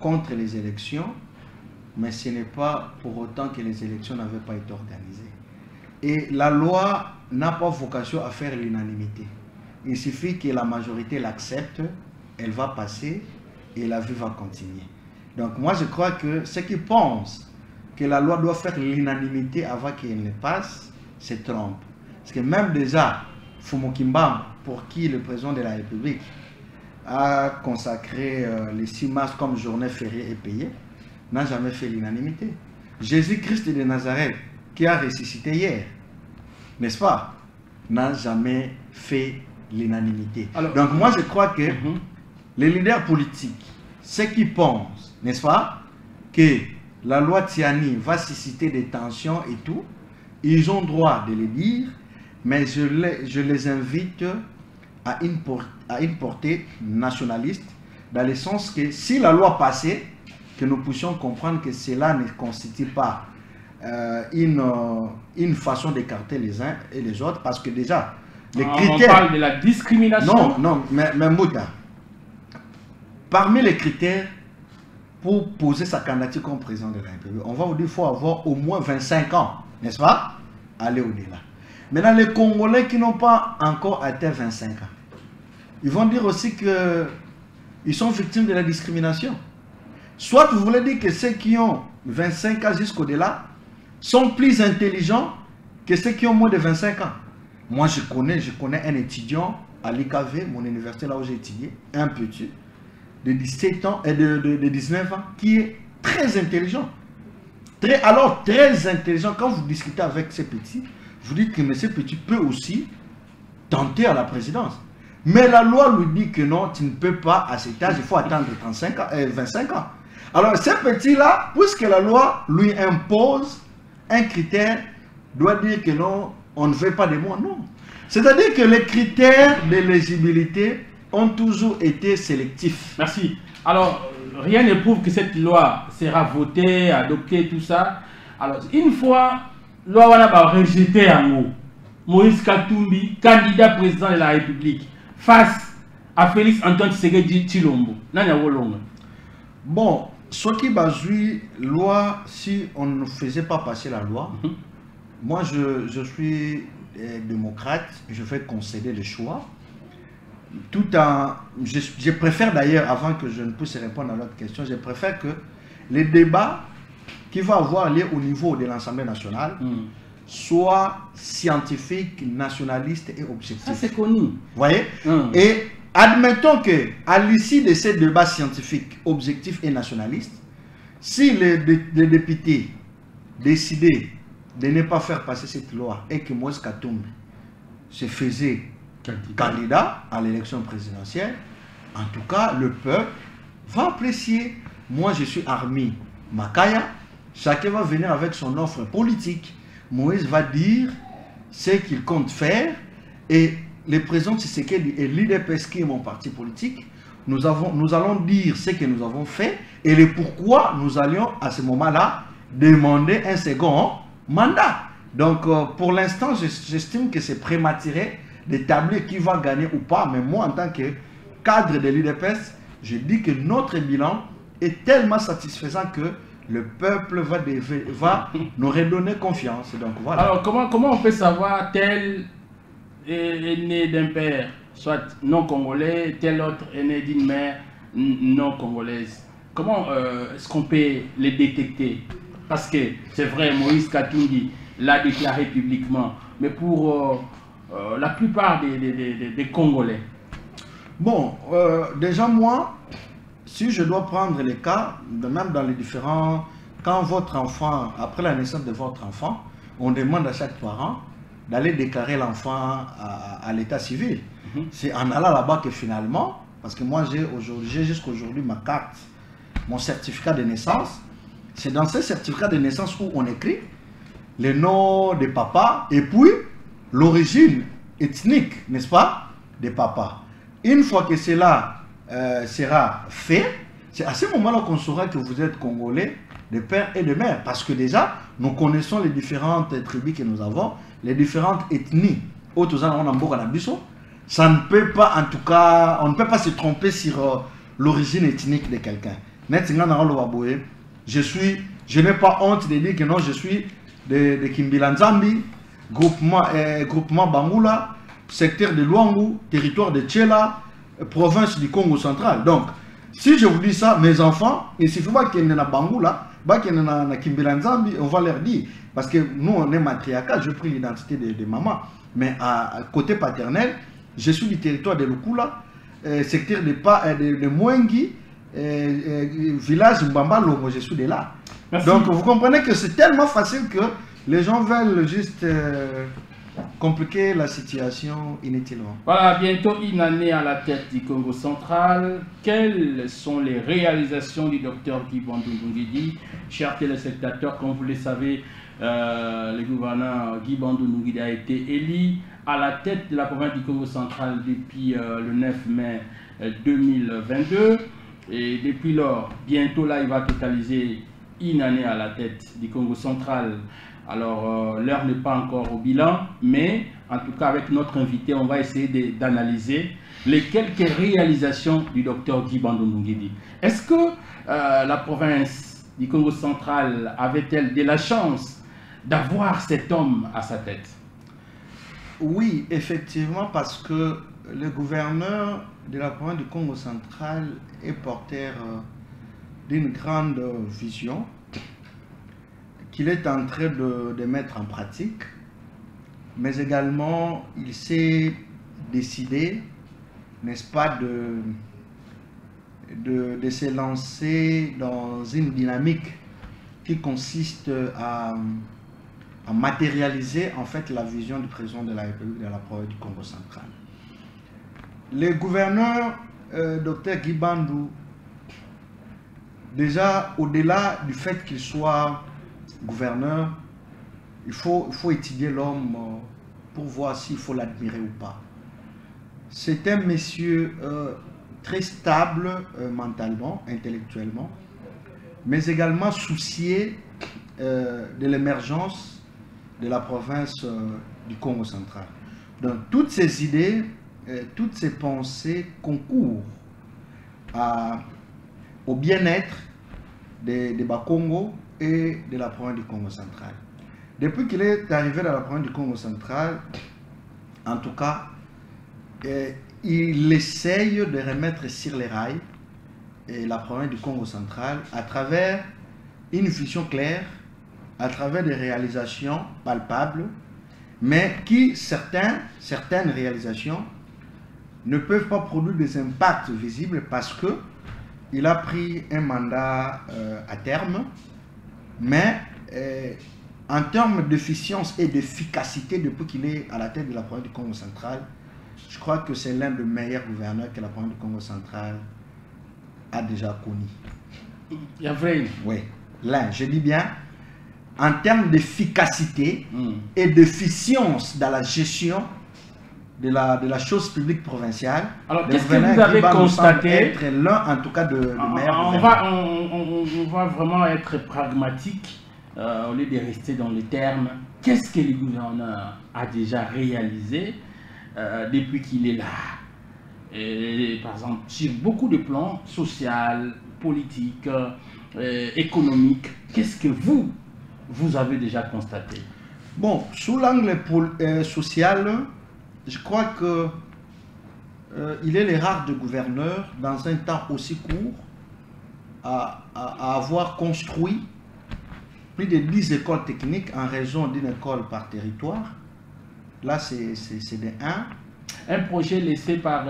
contre les élections, mais ce n'est pas pour autant que les élections n'avaient pas été organisées. Et la loi n'a pas vocation à faire l'unanimité. Il suffit que la majorité l'accepte, elle va passer et la vie va continuer. Donc moi je crois que ceux qui pensent que la loi doit faire l'unanimité avant qu'elle ne passe, se trompent. Parce que même déjà, Fumo Kimbam, pour qui le président de la République a consacré les 6 mars comme journée fériée et payée, n'a jamais fait l'unanimité. Jésus-Christ de Nazareth, qui a ressuscité hier, n'est-ce pas, n'a jamais fait l'unanimité. Donc moi je crois que les leaders politiques, ceux qui pensent, n'est-ce pas, que la loi Tiani va susciter des tensions et tout, ils ont droit de le dire, mais je les invite à une portée nationaliste, dans le sens que si la loi passait, que nous puissions comprendre que cela ne constitue pas une façon d'écarter les uns et les autres, parce que déjà, les critères... On parle de la discrimination. Non, mais Mouta, parmi les critères pour poser sa candidature comme président de la République, on va vous dire qu'il faut avoir au moins 25 ans, n'est-ce pas? Aller au-delà. Maintenant, les Congolais qui n'ont pas encore atteint 25 ans, ils vont dire aussi qu'ils sont victimes de la discrimination. Soit vous voulez dire que ceux qui ont 25 ans jusqu'au-delà sont plus intelligents que ceux qui ont moins de 25 ans. Moi, je connais un étudiant à l'IKV, mon université là où j'ai étudié, un petit, de 17 ans et de 19 ans, qui est très intelligent. Très intelligent. Quand vous discutez avec ces petits, vous dites que M. Petit peut aussi tenter à la présidence. Mais la loi lui dit que non, tu ne peux pas à cet âge, il faut attendre 25 ans. Alors, ces petits-là, puisque la loi lui impose un critère, doit dire que non, on ne veut pas de moi, non. C'est-à-dire que les critères d'éligibilité ont toujours été sélectifs. Merci. Alors, rien ne prouve que cette loi sera votée, adoptée, tout ça. Alors, une fois, la loi va rejeter en haut. Moïse Katumbi, candidat président de la République, face à Félix Antoine Tshisekedi Tshilombo. Bon, ce qui basoui loi, si on ne faisait pas passer la loi, moi je suis démocrate, je vais concéder le choix. Tout en, je préfère d'ailleurs, avant que je ne puisse répondre à l'autre question, je préfère que les débats qui vont avoir lieu au niveau de l'Assemblée nationale soient scientifiques, nationalistes et objectifs. Ça c'est connu. Vous voyez? Et admettons qu'à l'issue de ces débats scientifiques, objectifs et nationalistes, si les députés décidaient de ne pas faire passer cette loi et que Moïse Katumbi se faisait candidat à l'élection présidentielle, en tout cas, le peuple va apprécier. Moi, je suis Armi Makaya. Chacun va venir avec son offre politique. Moïse va dire ce qu'il compte faire. Et le président Tshisekedi et l'IDPS, qui est mon parti politique, nous allons dire ce que nous avons fait et le pourquoi nous allions à ce moment-là demander un second mandat. Donc, pour l'instant, j'estime que c'est prématuré d'établir qui va gagner ou pas, mais moi en tant que cadre de l'UDPS, je dis que notre bilan est tellement satisfaisant que le peuple va nous redonner confiance. Donc voilà. Alors comment on peut savoir tel est né d'un père, soit non congolais, tel autre est né d'une mère non congolaise? Comment est-ce qu'on peut les détecter? Parce que c'est vrai, Moïse Katumbi l'a déclaré publiquement, mais pour la plupart des Congolais. Bon, déjà moi, si je dois prendre les cas, même dans les différents... Quand votre enfant, après la naissance de votre enfant, on demande à chaque parent d'aller déclarer l'enfant à l'état civil. C'est en allant là-bas que finalement, parce que moi j'ai jusqu'à aujourd'hui ma carte, mon certificat de naissance, c'est dans ce certificat de naissance où on écrit le nom de papa et puis l'origine ethnique, n'est-ce pas, des papas. Une fois que cela sera fait, c'est à ce moment-là qu'on saura que vous êtes Congolais de père et de mère. Parce que déjà, nous connaissons les différentes tribus que nous avons, les différentes ethnies. Ça ne peut pas, en tout cas, on ne peut pas se tromper sur l'origine ethnique de quelqu'un. Je n'ai pas honte de dire que non, je suis de Kimbilanzambi, groupement Bangula, secteur de Luangu, territoire de Tchela, province du Congo central. Donc, si je vous dis ça, mes enfants, il ne suffit pas qu'il y ait un Bangula, qu'il y ait un Kimbilanzambi, on va leur dire. Parce que nous, on est matriarcat, je pris l'identité de maman. Mais à côté paternel, je suis du territoire de Lukula, secteur de Mwengi, village Mbamba Longo, je suis de là. Merci. Donc vous comprenez que c'est tellement facile que les gens veulent juste compliquer la situation inutilement. Voilà, bientôt une année à la tête du Congo central. Quelles sont les réalisations du docteur Guy Bandou Ndungidi? Chers téléspectateurs, comme vous le savez, le gouverneur Guy Bandou Ndungidi a été élu à la tête de la province du Congo central depuis le 9 mai 2022. Et depuis lors, bientôt là, il va totaliser une année à la tête du Congo central. Alors, l'heure n'est pas encore au bilan, mais en tout cas, avec notre invité, on va essayer d'analyser les quelques réalisations du docteur Guy Bandou Ndungidi. Est-ce que la province du Congo central avait-elle de la chance d'avoir cet homme à sa tête? Oui, effectivement, parce que le gouverneur de la province du Congo central est porteur d'une grande vision qu'il est en train de mettre en pratique, mais également il s'est décidé, n'est-ce pas, de se lancer dans une dynamique qui consiste à matérialiser en fait la vision du président de la République de la province du Congo central. Le gouverneur Dr Guy Bandou, déjà au-delà du fait qu'il soit gouverneur, il faut étudier l'homme pour voir s'il faut l'admirer ou pas. C'est un monsieur très stable mentalement, intellectuellement, mais également soucié de l'émergence de la province du Congo central. Donc toutes ces idées, toutes ces pensées concourent au bien-être des Bakongo et de la province du Congo central. Depuis qu'il est arrivé dans la province du Congo central, en tout cas, il essaye de remettre sur les rails la province du Congo central à travers une vision claire, à travers des réalisations palpables, mais qui, certaines réalisations ne peuvent pas produire des impacts visibles parce que il a pris un mandat à terme, mais en termes d'efficience et d'efficacité depuis qu'il est à la tête de la province du Congo central, je crois que c'est l'un des meilleurs gouverneurs que la province du Congo central a déjà connu. Il y a vrai. Oui, l'un, je dis bien, en termes d'efficacité et d'efficience dans la gestion de la chose publique provinciale. Alors, qu'est-ce que vous avez constaté? Être l'un, en tout cas, de meilleurs on va vraiment être pragmatique au lieu de rester dans les termes. Qu'est-ce que le gouverneur a déjà réalisé depuis qu'il est là? Et, par exemple, sur beaucoup de plans social, politique, économique, qu'est-ce que vous avez déjà constaté? Bon, sous l'angle social, je crois que il est les rares de gouverneurs dans un temps aussi court à avoir construit plus de 10 écoles techniques en raison d'une école par territoire. Là, c'est de 1. Un projet laissé par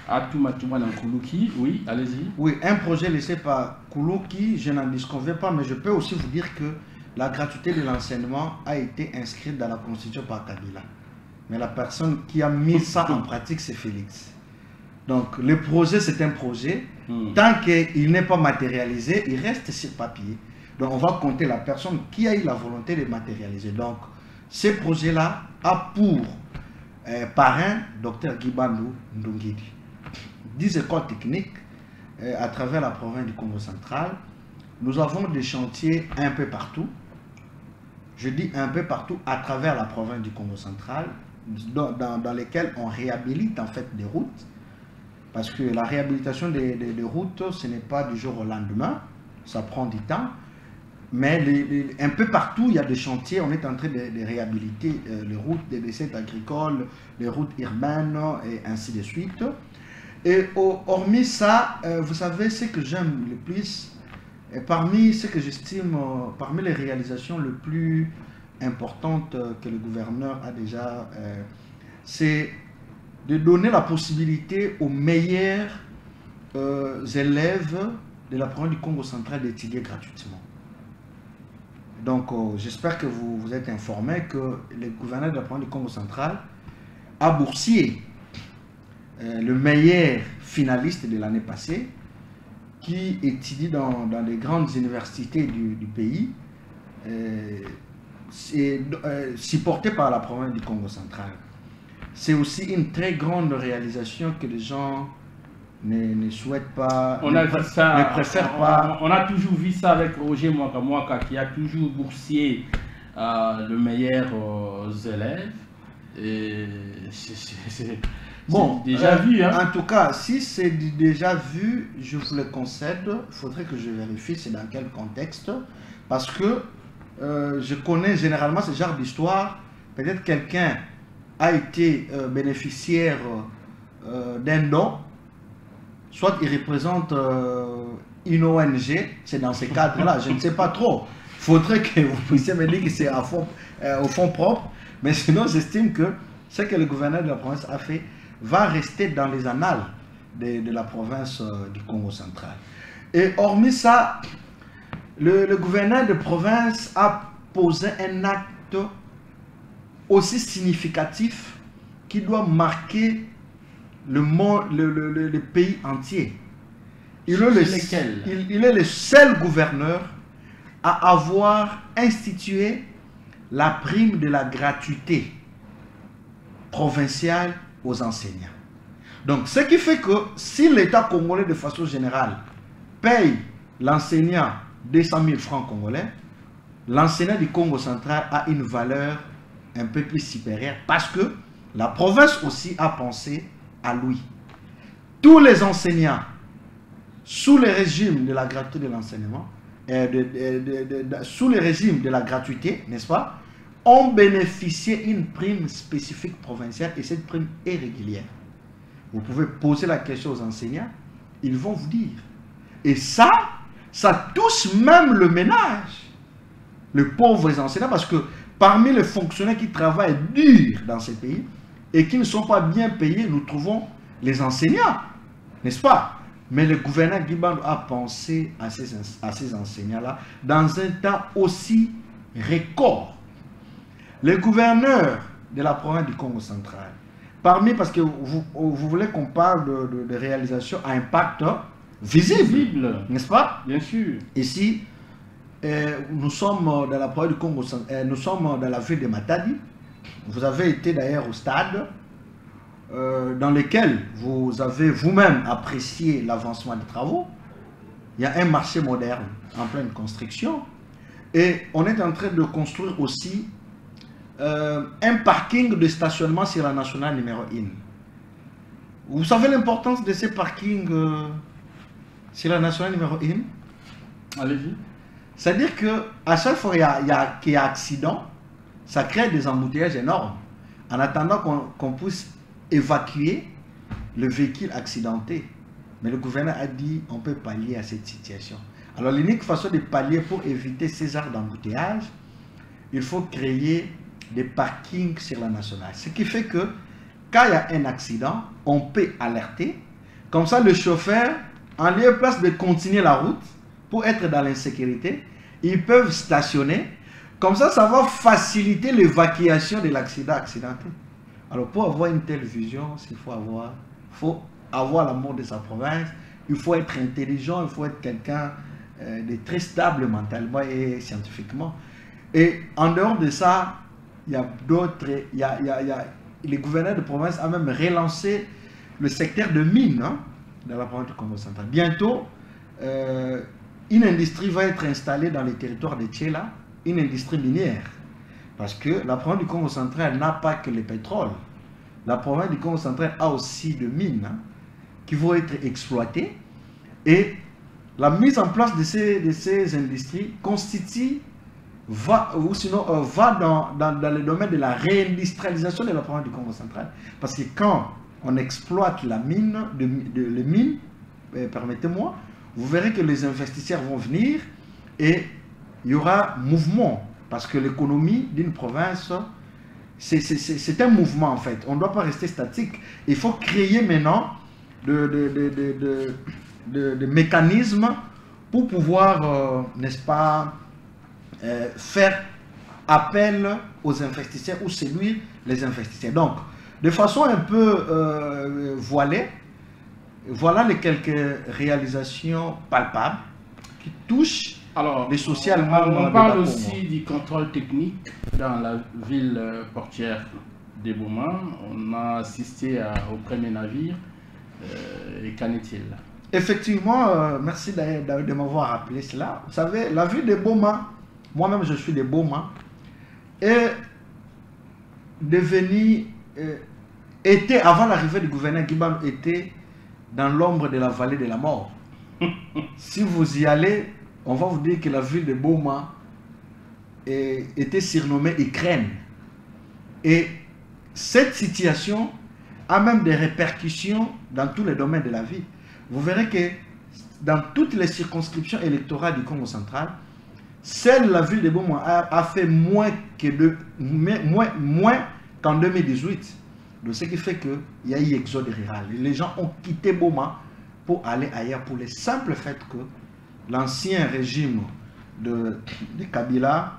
Atoumatouma dans Koulouki, oui, allez-y. Oui, un projet laissé par Koulouki, je n'en disconviens pas, mais je peux aussi vous dire que la gratuité de l'enseignement a été inscrite dans la Constitution par Kabila. Mais la personne qui a mis ça en pratique, c'est Félix. Donc, le projet, c'est un projet. Tant qu'il n'est pas matérialisé, il reste sur papier. Donc, on va compter la personne qui a eu la volonté de matérialiser. Donc, ce projet-là a pour parrain Dr Guy Bandou Ndungidi. 10 écoles techniques à travers la province du Congo central. Nous avons des chantiers un peu partout. Je dis un peu partout à travers la province du Congo central, dans lesquels on réhabilite en fait des routes. Parce que la réhabilitation des routes, ce n'est pas du jour au lendemain, ça prend du temps. Mais un peu partout, il y a des chantiers, on est en train de réhabiliter les routes des dessertes agricoles, les routes urbaines et ainsi de suite. Et hormis ça, vous savez, ce que j'aime le plus, et parmi ce que j'estime, parmi les réalisations les plus importantes que le gouverneur a déjà, c'est de donner la possibilité aux meilleurs élèves de la province du Congo central d'étudier gratuitement. Donc, j'espère que vous êtes informés que le gouverneur de la province du Congo central a boursier le meilleur finaliste de l'année passée qui étudie dans les grandes universités du pays, supporté par la province du Congo central. C'est aussi une très grande réalisation que les gens ne souhaitent pas, ne préfèrent pas. On a toujours vu ça avec Roger Mwaka qui a toujours boursier le meilleur élèves. Et c'est bon, déjà vu. Hein? En tout cas, si c'est déjà vu, je vous le concède. Il faudrait que je vérifie c'est dans quel contexte. Parce que je connais généralement ce genre d'histoire. Peut-être quelqu'un a été bénéficiaire d'un don. Soit il représente une ONG. C'est dans ces cadres-là. Je ne sais pas trop. Il faudrait que vous puissiez me dire que c'est au fond propre. Mais sinon, j'estime que ce que le gouverneur de la province a fait va rester dans les annales de la province du Congo central. Et hormis ça, le gouverneur de province a posé un acte aussi significatif qui doit marquer le pays entier. Il est le seul gouverneur à avoir institué la prime de la gratuité provinciale aux enseignants. Donc, ce qui fait que si l'État congolais de façon générale paye l'enseignant 200 000 francs congolais, l'enseignant du Congo central a une valeur un peu plus supérieure parce que la province aussi a pensé à lui. Tous les enseignants sous le régime de la gratuité de l'enseignement, sous le régime de la gratuité, n'est-ce pas, ont bénéficié d'une prime spécifique provinciale et cette prime est régulière. Vous pouvez poser la question aux enseignants, ils vont vous dire. Et ça touche même le ménage, les pauvres enseignants, parce que parmi les fonctionnaires qui travaillent dur dans ces pays et qui ne sont pas bien payés, nous trouvons les enseignants, n'est-ce pas? Mais le gouverneur Guiband a pensé à ces enseignants-là dans un temps aussi record. Le gouverneur de la province du Congo central, parce que vous voulez qu'on parle de réalisation à impact visible, n'est-ce pas? Bien sûr. Ici, nous sommes dans la province du Congo central, nous sommes dans la ville de Matadi. Vous avez été d'ailleurs au stade dans lequel vous avez vous-même apprécié l'avancement des travaux. Il y a un marché moderne en pleine construction et on est en train de construire aussi un parking de stationnement sur la nationale numéro 1. Vous savez l'importance de ces parkings sur la nationale numéro 1? Allez-y. C'est-à-dire qu'à chaque fois qu'il y a accident, ça crée des embouteillages énormes. En attendant qu'on puisse évacuer le véhicule accidenté. Mais le gouverneur a dit on peut pallier à cette situation. Alors l'unique façon de pallier pour éviter ces genres d'embouteillage, il faut créer des parkings sur la nationale. Ce qui fait que quand il y a un accident, on peut alerter. Comme ça, le chauffeur, en lieu et place de continuer la route pour être dans l'insécurité, ils peuvent stationner. Comme ça, ça va faciliter l'évacuation de accidenté. Alors, pour avoir une telle vision, il faut avoir l'amour de sa province, il faut être intelligent, il faut être quelqu'un de très stable mentalement et scientifiquement. Et en dehors de ça, il y a d'autres, le gouverneur de province a même relancé le secteur de mines dans la province du Congo central. Bientôt, une industrie va être installée dans les territoires de Tchéla, une industrie minière. Parce que la province du Congo central n'a pas que le pétrole. La province du Congo central a aussi des mines qui vont être exploitées. Et la mise en place de ces industries constitue va dans le domaine de la réindustrialisation de la province du Congo central. Parce que quand on exploite la mine, les mines, permettez-moi, vous verrez que les investisseurs vont venir et il y aura mouvement. Parce que l'économie d'une province, c'est un mouvement en fait. On ne doit pas rester statique. Il faut créer maintenant des mécanismes pour pouvoir, n'est-ce pas, faire appel aux investisseurs ou séduire les investisseurs. Donc, de façon un peu voilée, voilà les quelques réalisations palpables qui touchent les socialement. On parle aussi du contrôle technique dans la ville portière d'Eboma. On a assisté au premier navire. Et qu'en est-il? Effectivement, merci de m'avoir rappelé cela. Vous savez, la ville de Boma, moi-même je suis de Boma, est devenue, était, avant l'arrivée du gouverneur Guibam, était dans l'ombre de la vallée de la mort. Si vous y allez, on va vous dire que la ville de Boma était surnommée Ukraine. Et cette situation a même des répercussions dans tous les domaines de la vie. Vous verrez que dans toutes les circonscriptions électorales du Congo central, seule la ville de Boma a fait moins qu'en 2018. Donc, ce qui fait qu'il y a eu exode rural. Les gens ont quitté Boma pour aller ailleurs, pour le simple fait que l'ancien régime de Kabila,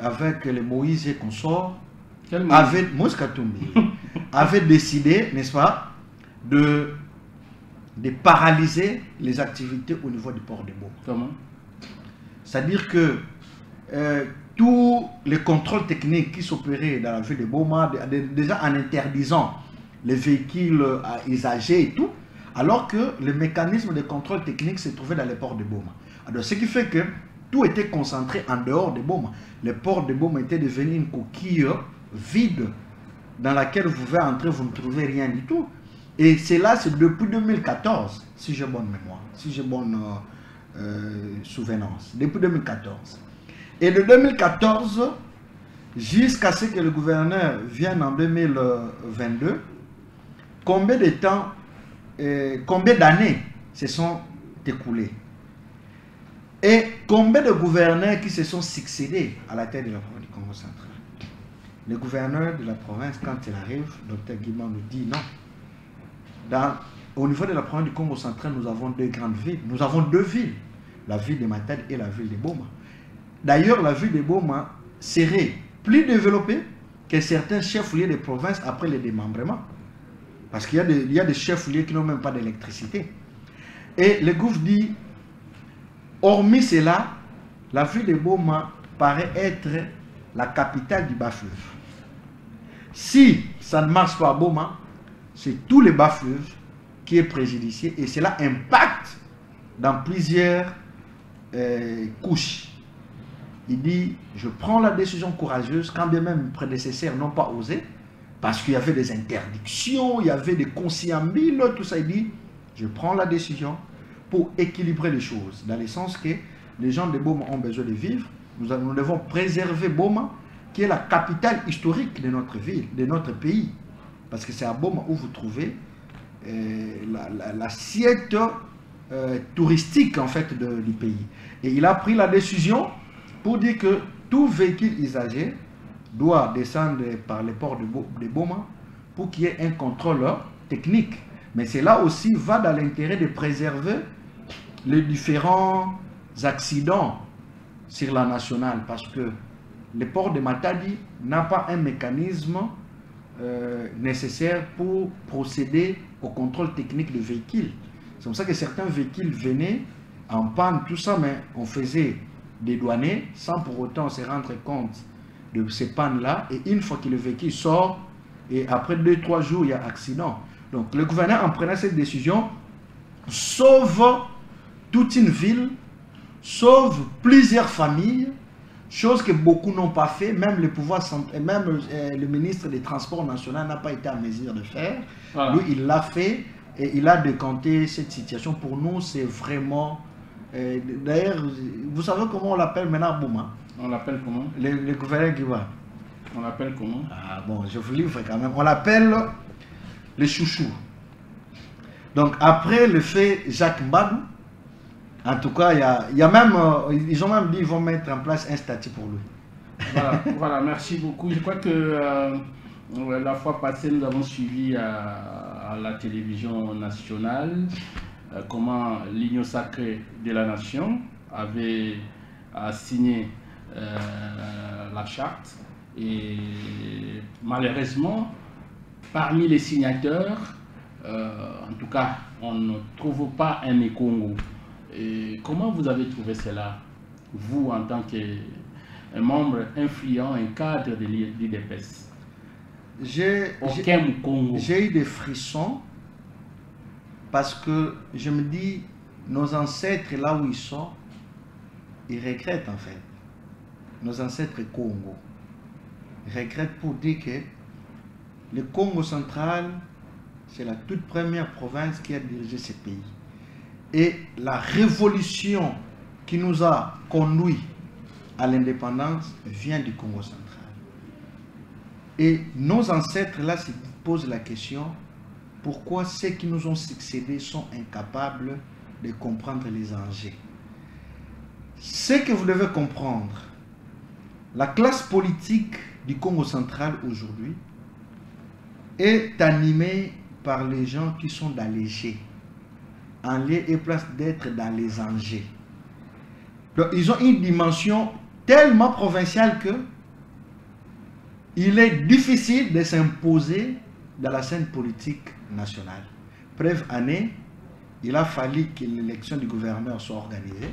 avec les Moïse et consorts, avait décidé, n'est-ce pas, de paralyser les activités au niveau du port de Boma. Comment? C'est-à-dire que tous les contrôles techniques qui s'opéraient dans la ville de Boma, déjà en interdisant les véhicules à usagers et tout, alors que le mécanisme de contrôle technique se trouvait dans les ports de Boma. Alors, ce qui fait que tout était concentré en dehors de Boma. Le port de Boma était devenu une coquille vide dans laquelle vous pouvez entrer, vous ne trouvez rien du tout. Et c'est là, c'est depuis 2014, si j'ai bonne mémoire, si j'ai bonne souvenance, depuis 2014. Et de 2014 jusqu'à ce que le gouverneur vienne en 2022, combien de temps, combien d'années se sont écoulées? Et combien de gouverneurs qui se sont succédés à la tête de la province du Congo central? Le gouverneur de la province, quand il arrive, Dr Guimard nous dit non. Au niveau de la province du Congo central, nous avons deux grandes villes. Nous avons deux villes, la ville de Matadi et la ville de Boma. D'ailleurs, la ville de Boma serait plus développée que certains chefs-lieux de province après le démembrement. Parce qu'il y a des chefs-lieux qui n'ont même pas d'électricité. Et le gouvernement dit, hormis cela, la ville de Boma paraît être la capitale du bas-fleuve. Si ça ne marche pas à Boma, c'est tout le bas-fleuve qui est préjudicié et cela impacte dans plusieurs couches. Il dit, je prends la décision courageuse, quand bien même mes prédécesseurs n'ont pas osé, parce qu'il y avait des interdictions, il y avait des conciliabules, tout ça. Il dit, je prends la décision pour équilibrer les choses, dans le sens que les gens de Boma ont besoin de vivre. Nous devons préserver Boma, qui est la capitale historique de notre ville, de notre pays. Parce que c'est à Boma où vous trouvez l'assiette touristique en fait du pays. Et il a pris la décision pour dire que tout véhicule usagé doit descendre par les ports de Boma pour qu'il y ait un contrôle technique. Mais cela aussi va dans l'intérêt de préserver les différents accidents sur la nationale, parce que le port de Matadi n'a pas un mécanisme nécessaire pour procéder au contrôle technique des véhicules. C'est pour ça que certains véhicules venaient en panne, tout ça, mais on faisait dédouaner sans pour autant se rendre compte de ces pannes-là. Et une fois que le véhicule sort, et après 2-3 jours, il y a accident. Donc le gouverneur, en prenant cette décision, sauve toute une ville, sauve plusieurs familles, chose que beaucoup n'ont pas fait, même le pouvoir, même le ministre des Transports nationaux n'a pas été en mesure de faire. Voilà. Lui, il l'a fait et il a décanté cette situation. Pour nous, c'est vraiment... D'ailleurs, vous savez comment on l'appelle maintenant Boma? On l'appelle comment? Le gouverneur Guiwa. On l'appelle comment? Ah bon, je vous livre quand même. On l'appelle le chouchou. Donc après le fait Jacques Mbadou, en tout cas, il y a même, ils ont même dit qu'ils vont mettre en place un statut pour lui. Voilà, voilà, merci beaucoup. Je crois que la fois passée, nous avons suivi à la télévision nationale comment l'Union sacrée de la nation avait a signé la charte. Et malheureusement, parmi les signataires, en tout cas, on ne trouve pas un Congo. Et comment vous avez trouvé cela, vous, en tant qu'un membre influent, un cadre de l'IDPS? J'ai eu des frissons parce que je me dis, nos ancêtres, là où ils sont, ils regrettent en fait. Nos ancêtres Congo. Ils regrettent pour dire que le Congo central, c'est la toute première province qui a dirigé ce pays. Et la révolution qui nous a conduits à l'indépendance vient du Congo central. Et nos ancêtres là se posent la question, pourquoi ceux qui nous ont succédé sont incapables de comprendre les enjeux? Ce que vous devez comprendre, la classe politique du Congo central aujourd'hui est animée par les gens qui sont dans les jets, en lieu et place d'être dans les enjeux. Donc, ils ont une dimension tellement provinciale que il est difficile de s'imposer dans la scène politique nationale. Preuve année, il a fallu que l'élection du gouverneur soit organisée.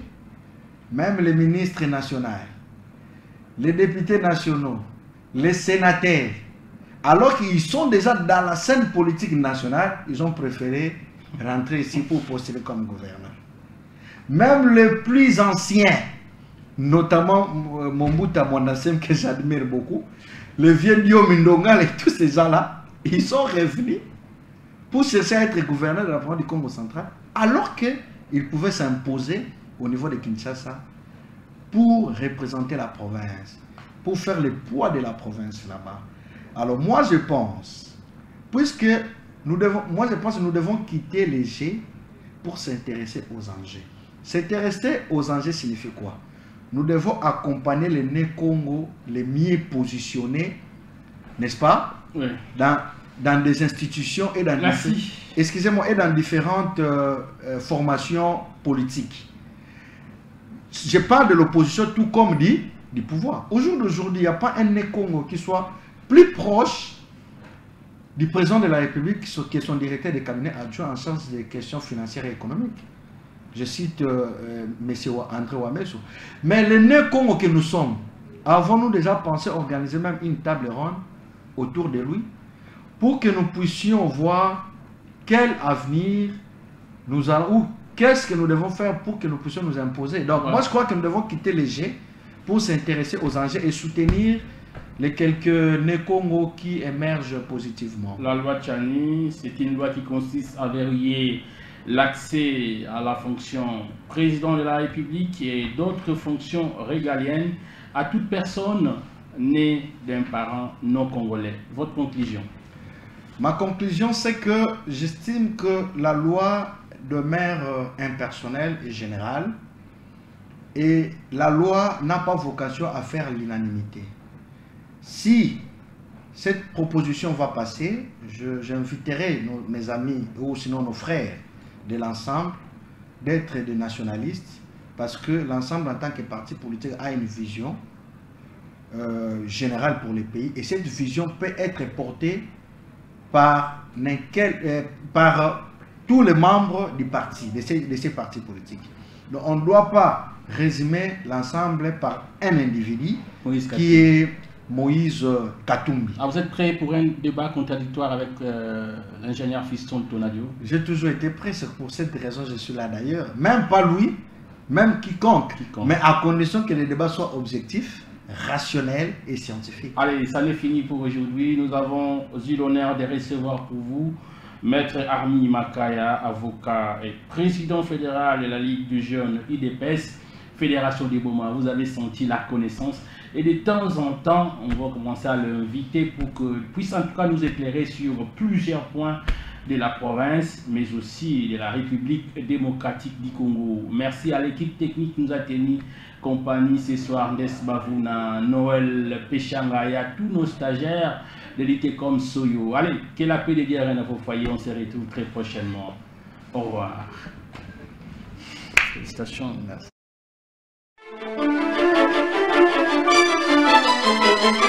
Même les ministres nationaux, les députés nationaux, les sénateurs, alors qu'ils sont déjà dans la scène politique nationale, ils ont préféré rentrer ici pour postuler comme gouverneur. Même les plus anciens, notamment Mobutu Monasem, que j'admire beaucoup, le vieux Dio Mindongal et tous ces gens-là, ils sont revenus pour chercher à être gouverneur de la province du Congo central, alors qu'ils pouvaient s'imposer au niveau de Kinshasa pour représenter la province, pour faire le poids de la province là-bas. Alors moi je pense, puisque nous devons quitter les jets pour s'intéresser aux enjeux. S'intéresser aux enjeux signifie quoi? Nous devons accompagner les Né-Congo les mieux positionnés, n'est-ce pas? Oui. Dans des institutions et dans, et dans différentes formations politiques. Je parle de l'opposition tout comme du pouvoir. Au jour d'aujourd'hui, il n'y a pas un Né-Congo qui soit plus proche du président de la République qui est son directeur de cabinet adjoint en charge des questions financières et économiques. Je cite M. André Ouamesso. Mais le Né-Congo que nous sommes, avons-nous déjà pensé organiser même une table ronde autour de lui pour que nous puissions voir quel avenir nous allons, ou qu'est-ce que nous devons faire pour que nous puissions nous imposer. Donc moi je crois que nous devons quitter les jets pour s'intéresser aux enjeux et soutenir les quelques Né-Congo qui émergent positivement. La loi Tchani, c'est une loi qui consiste à verrouiller l'accès à la fonction président de la République et d'autres fonctions régaliennes à toute personne née d'un parent non congolais. Votre conclusion? Ma conclusion, c'est que j'estime que la loi demeure impersonnelle et générale et la loi n'a pas vocation à faire l'unanimité. Si cette proposition va passer, j'inviterai mes amis ou sinon nos frères de l'ensemble d'être des nationalistes parce que l'ensemble en tant que parti politique a une vision générale pour les pays et cette vision peut être portée par tous les membres du parti, de ces partis politiques. Donc on ne doit pas résumer l'ensemble par un individu qui est Moïse Katumbi. Ah, vous êtes prêt pour un débat contradictoire avec l'ingénieur Fiston Tonadio? J'ai toujours été prêt, c'est pour cette raison que je suis là d'ailleurs. Même pas lui, même quiconque. Mais à condition que les débats soient objectifs, rationnels et scientifiques. Allez, ça n'est fini pour aujourd'hui. Nous avons eu l'honneur de recevoir pour vous Maître Armi Makaya, avocat et président fédéral de la Ligue du Jeune IDPS, Fédération des Boma. Vous avez senti la connaissance et de temps en temps, on va commencer à l'inviter pour qu'il puisse en tout cas nous éclairer sur plusieurs points de la province, mais aussi de la République démocratique du Congo. Merci à l'équipe technique qui nous a tenu compagnie ce soir, Nesbavouna, Noël Péchanga et à tous nos stagiaires de l'ITECOM Soyo. Allez, que la paix de Dieu règne à vos foyers, on se retrouve très prochainement. Au revoir. Félicitations. Merci. Thank you.